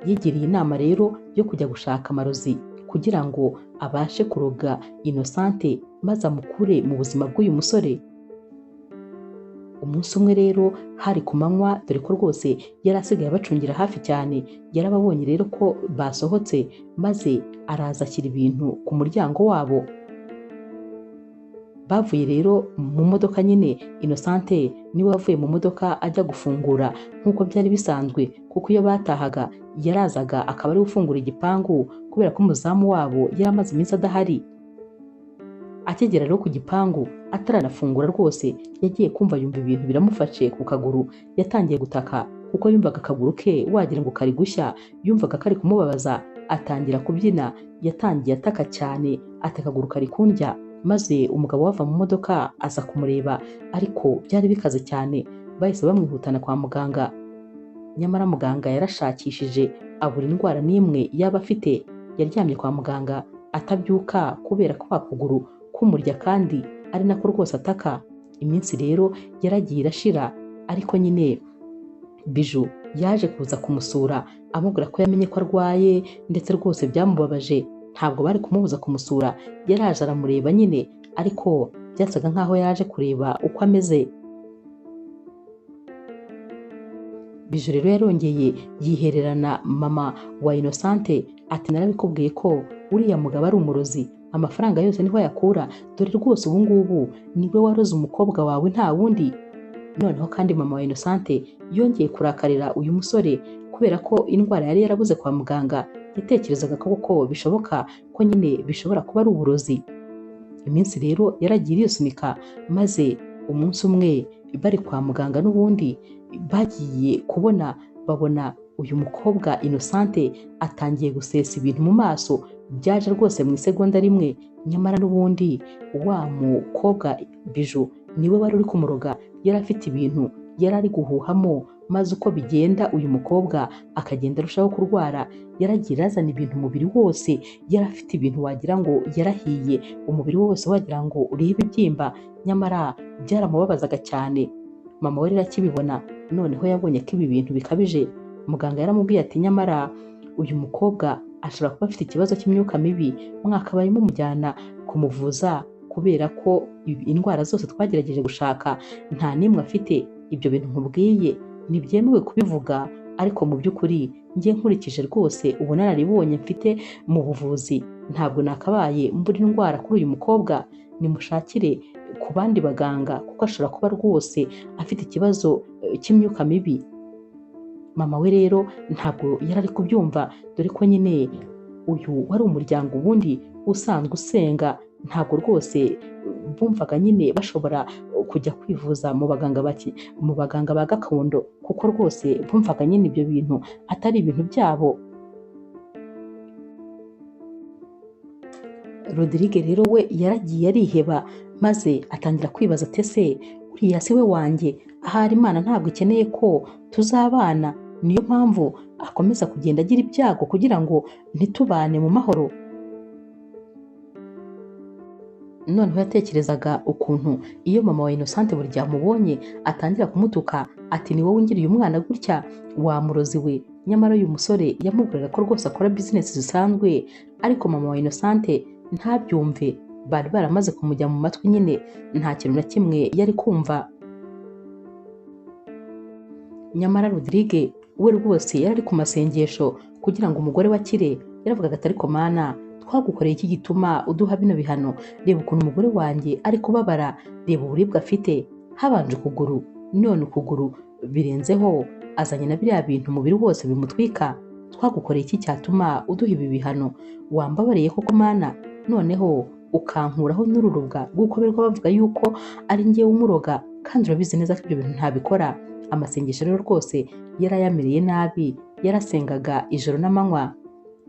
Speaker 1: Yigiriye inama rero yo kujya gushaka amarozi kugira ngo abashe kuroga Innocente maze amukure mu buzima bw'uyu musore. Umunsi umwe rero hari ku manywa, dore ko rwose yari asigaye abacungira hafi cyane, yarababonye rero ko basohotse, maze araza ashyira ibintu ku muryango wabo. Bavuye rero mu modoka nyine, Innocente niwe wavuye mu modoka ajya gufungura nk'uko byari bisanzwe, kuko iyo batahaga yarazaga akaba ari ufungura igipangu, kubera ko umuzamu wabo yari amaze iminsi adahari. Akigera rero ku gipangu ataranafungura rwose, yagiye kumva yumva ibintu biramufashe ku kaguru, yatangiye gutaka kuko yumvaga akaguru ke wagira ngo kari gushya, yumvaga kari kumubabaza, atangira kubyina, yatangiye ataka cyane ati akaguru kari kundya. Maze umugabo wava mu modoka aza kumureba, ariko byari bikaze cyane, bahise bamwihutana kwa muganga. Nyamara muganga yarashakishije abura indwara n'imwe yaba afite, yaryamye kwa muganga atabyuka kubera ko akuguru kumurya kandi ari nako rwose ataka. Iminsi rero yaragiye irashira, ariko nyine Bijou yaje kuza kumusura amubwira ko yamenye ko arwaye, ndetse rwose byamubabaje, ntabwo bari kumubuza kumusura, yaraje aramureba nyine, ariko byasaga nkaho yaje kureba uko ameze. Bijou rero yarongeye yihererana mama wa Innocente ati narabikubwiye ko uriya mugabo ari umurozi, amafaranga yose niho yakura, dore rwose ubu ngubu niwe waroze umukobwa wawe nta wundi. Noneho kandi mama wa Innocente yongeye kurakarira uyu musore, kubera ko indwara yari yarabuze kwa muganga, yatekerezaga ko bishoboka ko nyine bishobora kuba ari uburozi. Iminsi rero yaragiye irisunika, maze umunsi umwe bari kwa muganga n'ubundi bagiye babona uyu mukobwa Innocente atangiye gusesa ibintu mu maso, byaje rwose mu isegonda rimwe. Nyamara n'ubundi wa mukobwa Bijou niwe wari uri kumuroga, yari afite ibintu yari ari guhuhamo maze uko bigenda uyu mukobwa akagenda arushaho kurwara, yaragiye azana ibintu umubiri wose, yari afite ibintu wagira ngo yarahiye, umubiri wose wagira ngo uriho ibibyimba, nyamara byaramubabazaga cyane. Mama we rero akibibona, noneho yabonye ko ibi bintu bikabije, muganga yaramubwiye ati nyamara uyu mukobwa ashobora kuba afite ikibazo cy'imyuka mibi, mwakabaye mumujyana kumuvuza, kubera ko indwara zose twagerageje gushaka nta n'imwe afite. Ibyo bintu nkubwiye ntibyemewe kubivuga, ariko mu by'ukuri njye nkurikije rwose ubunararibonye mfite mu buvuzi, ntabwo nakabaye mbura indwara kuri uyu mukobwa. Nimushakire ku bandi baganga, kuko ashobora kuba rwose afite ikibazo cy'imyuka mibi. Mama we rero ntabwo yari ari kubyumva, dore ko nyine uyu wari umuryango ubundi usanzwe usenga, ntabwo rwose bumvaga nyine bashobora kujya kwivuza mu baganga ba gakondo, kuko rwose bumvaga nyine ibyo bintu atari ibintu byabo. Rodrigue rero we yaragiye ariheba, maze atangira kwibaza ati ese uriya si we wanjye? Ahari Imana ntabwo ikeneye ko tuzabana, niyo mpamvu akomeza kugenda agira ibyago kugira ngo ntitubane mu mahoro. Noneho yatekerezaga ukuntu iyo mama wa Innocente buri gihe amubonye atangira kumutuka ati ni wowe ungiriye umwana gutya, wamurozi we. Nyamara uyu musore yamubwiraga ko rwose akora business zisanzwe, ariko mama wa Innocente ntabyumve. Bari baramaze kumujya mu matwi, nyine nta kintu na kimwe yari kumva. Nyamara Rodrigue we rwose yari ari ku masengesho kugira ngo umugore we akire. Yaravugaga ati ariko Mana, twagukoreye iki gituma uduha bino bihano? Reba ukuntu umugore wanjye ari kubabara, reba uburibwe afite, habanje ukuguru, none ukuguru birenzeho azanye na biriya bintu umubiri wose bimutwika. Twagukoreye iki cyatuma uduha ibi bihano? Wambabariye koko Mana, noneho ukankuraho n'ururubwa rw'uko birirwa bavuga yuko ari njyewe umuroga, kandi urabizi neza ko ibyo bintu ntabikora. Amasengesho rero rwose yarayamereye nabi, yarasengaga ijoro n'amanywa.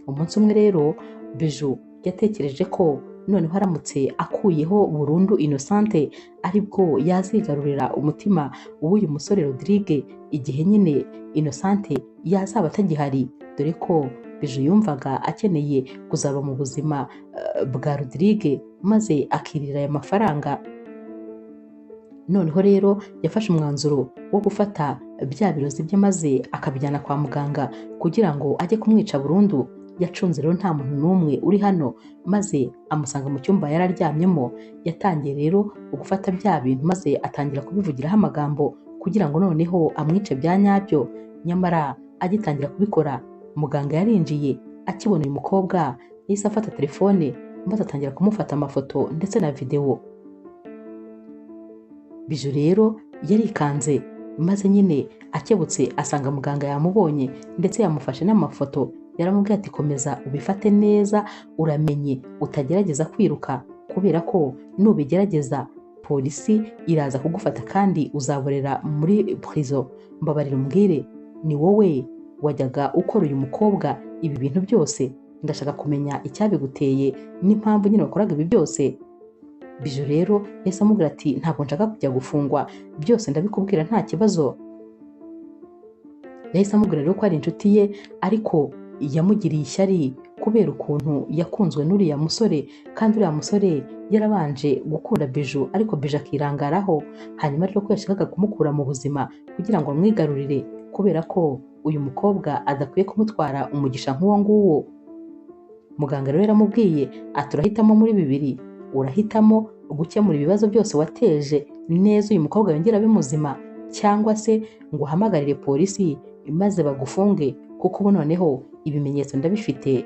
Speaker 1: Umunsi umwe rero Bijou yatekereje ko noneho aramutse akuyeho burundu Innocente aribwo yazigarurira umutima w'uyu musore Rodrigue, igihe nyine Innocente yazaba atagihari, dore ko Bijou yumvaga akeneye kuzaba mu buzima bwa Rodrigue maze akirira aya mafaranga. Noneho rero yafashe umwanzuro wo gufata bya birozi bye maze akabijyana kwa muganga kugira ngo ajye kumwica burundu. Yacunze rero nta muntu n'umwe uri hano, maze amusanga mu cyumba yararyamyemo. Yatangiye rero gufata bya bintu maze atangira kubivugiraho amagambo kugira ngo noneho amwice bya nyabyo. Nyamara agitangira kubikora, muganga yarinjiye. Akibona uyu mukobwa yahise afata telefone maze atangira kumufata amafoto ndetse na videwo. Bijou rero yarikanze, maze nyine akebutse asanga muganga yamubonye ndetse yamufashe n'amafoto. Yaramubwiye ati komeza ubifate neza, uramenye utagerageza kwiruka, kubera ko nubigerageza polisi iraza kugufata kandi uzaborera muri prison. Mbabarira umbwire, ni wowe wajyaga ukora uyu mukobwa ibi bintu byose? Ndashaka kumenya icyabiguteye n'impamvu nyine wakoraga ibi byose. Bijou rero yahise amubwira ati ntabwo nshaka kujya gufungwa, byose ndabikubwira nta kibazo. Yahise amubwira rero ko ari inshuti ye, ariko yamugiriye ishyari kubera ukuntu yakunzwe n'uriya musore, kandi uriya musore yarabanje gukunda Bijou, ariko Bijou akirangaraho. Hanyuma rero ko yashakaga kumukura mu buzima kugira ngo amwigarurire, kubera ko uyu mukobwa adakwiye kumutwara umugisha nk'uwo nguwo. Muganga rero yaramubwiye ati urahitamo muri bibiri, urahitamo gukemura ibibazo byose wateje neza uyu mukobwa yongera abe muzima, cyangwa se ngo uhamagarire polisi maze bagufunge, kuko ubu noneho ibimenyetso ndabifite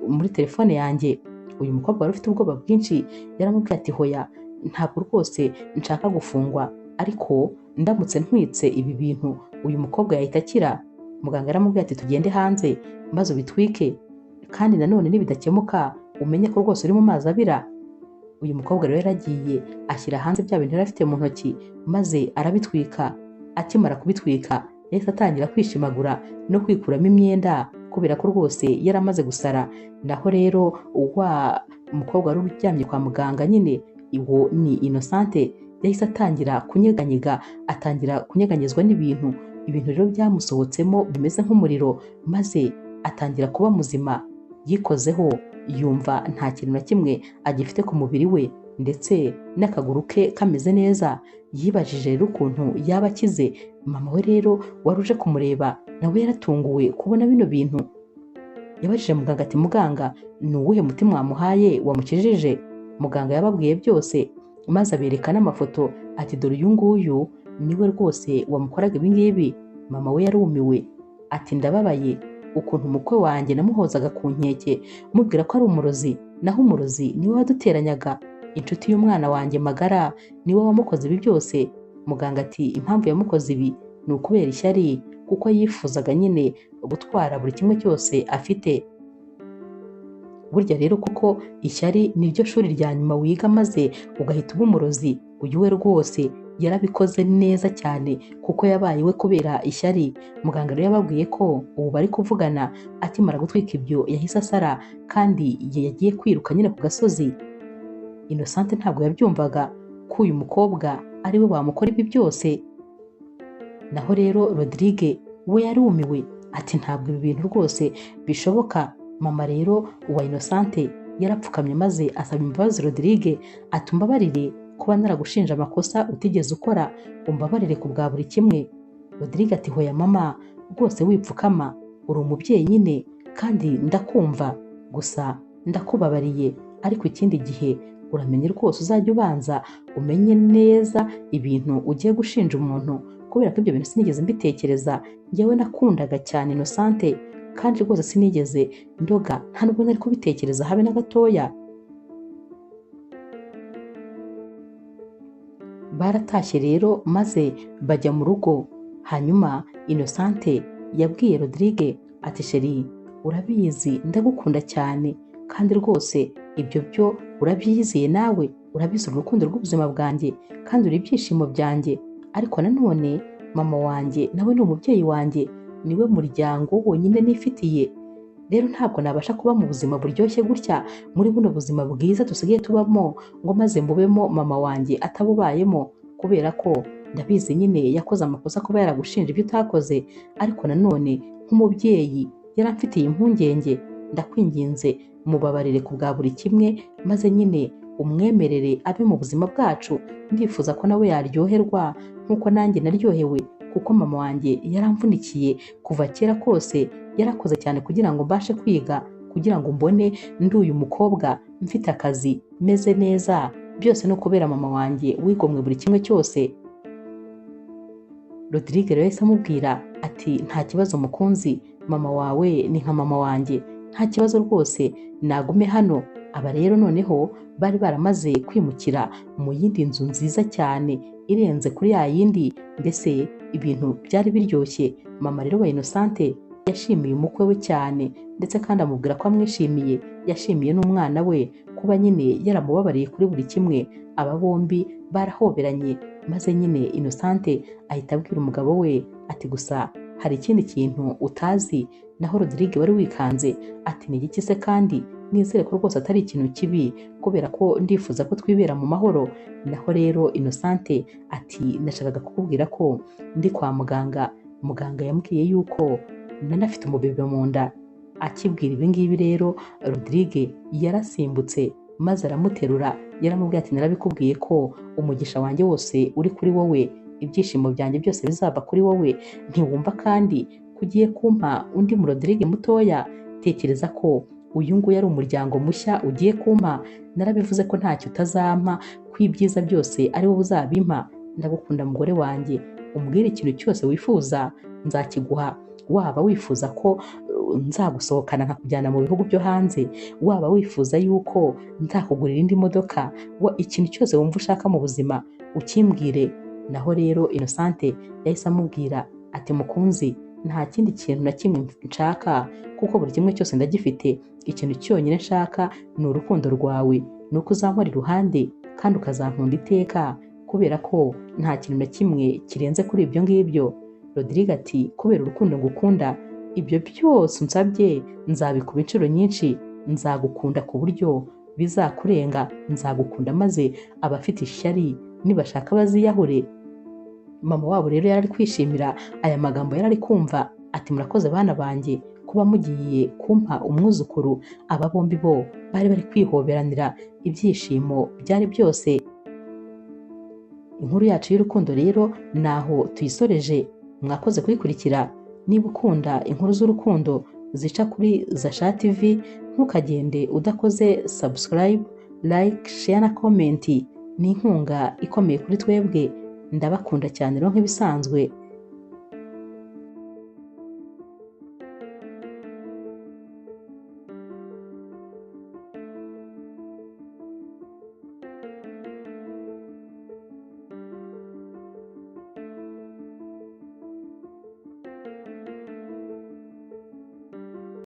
Speaker 1: muri telefone yanjye. Uyu mukobwa wari ufite ubwoba bwinshi yaramubwiye ati hoya, ntabwo rwose nshaka gufungwa, ariko ndamutse ntwitse ibi bintu uyu mukobwa yahita akira. Muganga yaramubwiye ati tugende hanze maze ubitwike, kandi nanone nibidakemuka umenye ko rwose uri mu mazi abira. Uyu mukobwa rero yaragiye ashyira hanze bya bintu yari afite mu ntoki maze arabitwika. Akimara kubitwika yahise atangira kwishimagura no kwikuramo imyenda, kubera ko rwose yari amaze gusara. Naho rero wa mukobwa wari uryamye kwa muganga nyine, uwo ni Innocente, yahise atangira kunyeganyega, atangira kunyeganyezwa n'ibintu ibintu rero byamusohotsemo bimeze nk'umuriro, maze atangira kuba muzima. Yikozeho yumva nta kintu na kimwe agifite ku mubiri we, ndetse n'akaguru ke kameze neza. Yibajije rero ukuntu yaba akize. Mama we rero wari uje kumureba nawe yaratunguwe kubona bino bintu. Yabajije muganga ati muganga, ni uwuhe muti mwamuhaye wamukijije? Muganga yababwiye byose maze abereka n'amafoto ati dore uyu nguyu niwe rwose wamukoraga ibi ngibi. Mama we yarumiwe ati ndababaye ukuntu umukwe wanjye namuhozaga ku nkeke mubwira ko ari umurozi, naho umurozi niwe waduteranyaga. Inshuti y'umwana wanjye magara niwe wamukoze ibi byose. Muganga ati impamvu yamukoze ibi ni ukubera ishyari, kuko yifuzaga nyine gutwara buri kimwe cyose afite. Burya rero kuko ishyari niryo shuri rya nyuma wiga maze ugahita uba umurozi. Uyu we rwose yarabikoze neza cyane kuko yabaye we kubera ishyari. Muganga rero yababwiye ko ubu bari kuvugana. Akimara gutwika ibyo yahise asara kandi yagiye kwiruka nyine ku gasozi. Innocente ntabwo yabyumvaga ko uyu mukobwa ari we wamukora ibi byose. Naho rero Rodrigue we yarumiwe ati ntabwo ibi bintu rwose bishoboka. Mama rero wa Innocente yarapfukamye maze asaba imbabazi Rodrigue ati umbabarire kuba naragushinja amakosa utigeze ukora, umbabarire ku bwa buri kimwe. Rodrigue ati hoya mama, rwose wipfukama, uri umubyeyi nyine kandi ndakumva, gusa ndakubabariye, ariko ikindi gihe uramenye rwose uzajya ubanza umenye neza ibintu ugiye gushinja umuntu, kubera ko ibyo bintu sinigeze mbitekereza. Njyewe nakundaga cyane Innocente kandi rwose sinigeze ndoga, nta nubwo nari kubitekereza habe na gatoya. Baratashye rero maze bajya mu rugo. Hanyuma Innocente yabwiye Rodrigue ati sheri, urabizi ndagukunda cyane kandi rwose ibyo byo urabyizeye, nawe urabizi urukundo rw'ubuzima bwanjye kandi uri ibyishimo byanjye, ariko nanone mama wanjye nawe ni umubyeyi wanjye, niwe muryango wonyine nifitiye. Rero ntabwo nabasha kuba mu buzima buryoshye gutya, muri buno buzima bwiza dusigaye tubamo, ngo maze mbubemo mama wanjye atabubayemo, kubera ko ndabizi nyine yakoze amakosa kuba yaragushinja ibyo utakoze, ariko nanone nk'umubyeyi yaramfitiye impungenge. Ndakwinginze mubabarire ku bwa buri kimwe, maze nyine umwemerere abe mu buzima bwacu. Ndifuza ko nawe yaryoherwa nk'uko nanjye naryohewe, kuko mama wanjye yaramvunikiye kuva kera kose. Yarakoze cyane kugira ngo mbashe kwiga, kugira ngo mbone ndi uyu mukobwa mfite akazi meze neza, byose no kubera mama wanjye wigomwe buri kimwe cyose. Rodrigue rero yahise amubwira ati nta kibazo mukunzi, mama wawe ni nka mama wanjye, nta kibazo rwose, nagume hano. Aba rero noneho bari baramaze kwimukira mu yindi nzu nziza cyane irenze kuri ya yindi, mbese ibintu byari biryoshye. Mama rero wa Innocente yashimiye umukwe we cyane, ndetse kandi amubwira ko amwishimiye. Yashimiye n'umwana we kuba nyine yaramubabariye kuri buri kimwe. Aba bombi barahoberanye, maze nyine Innocente ahita abwira umugabo we ati gusa hari ikindi kintu utazi. Naho Rodrigue wari wikanze ati ni iki se? Kandi nizere ko rwose atari ikintu kibi, kubera ko ndifuza ko twibera mu mahoro. Naho rero Innocente ati nashakaga kukubwira ko ndi kwa muganga. Muganga yambwiye yuko nanafite umubebe mu nda. Akibwira ibi ngibi rero Rodrigue yarasimbutse maze aramuterura. Yaramubwiye ati narabikubwiye ko umugisha wanjye wose uri kuri wowe, ibyishimo byanjye byose bizava kuri wowe. Ntiwumva kandi kugiye kumpa undi mu Rodrigue mutoya? Tekereza ko uyu nguyu ari umuryango mushya ugiye kumpa. Narabivuze ko ntacyo utazampa, ko ibyiza byose ari wowe uzabimpa. Ndagukunda mugore wanjye, umbwire ikintu cyose wifuza nzakiguha. Waba wifuza ko nzagusohokana nkakujyana mu bihugu byo hanze, waba wifuza yuko nzakugurira indi modoka, ikintu cyose wumva ushaka mu buzima ukimbwire. Naho rero Innocente yahise amubwira ati mukunzi, nta kindi kintu na kimwe nshaka, kuko buri kimwe cyose ndagifite. Ikintu cyonyine nshaka ni urukundo rwawe, ni uko uzampora iruhande kandi ukazankunda iteka, kubera ko nta kintu na kimwe kirenze kuri ibyo ngibyo. Rodrigue ati kubera urukundo ngukunda, ibyo byose unsabye nzabikuba inshuro nyinshi. Nzagukunda ku buryo bizakurenga, nzagukunda maze abafite ishyari nibashaka baziyahure. mama wabo rero yari ari kwishimira aya magambo, yari ari kumva ati murakoze bana banjye kuba mugiye kumpa umwuzukuru. Aba bombi bo bari bari kwihoberanira, ibyishimo byari byose. Inkuru yacu y'urukundo rero naho tuyisoreje. Mwakoze kuyikurikira. Niba ukunda inkuru z'urukundo zica kuri Zasha TV, ntukagende udakoze subscribe, like, share na comment. Ni inkunga ikomeye kuri twebwe. Ndabakunda cyane rero nk'ibisanzwe.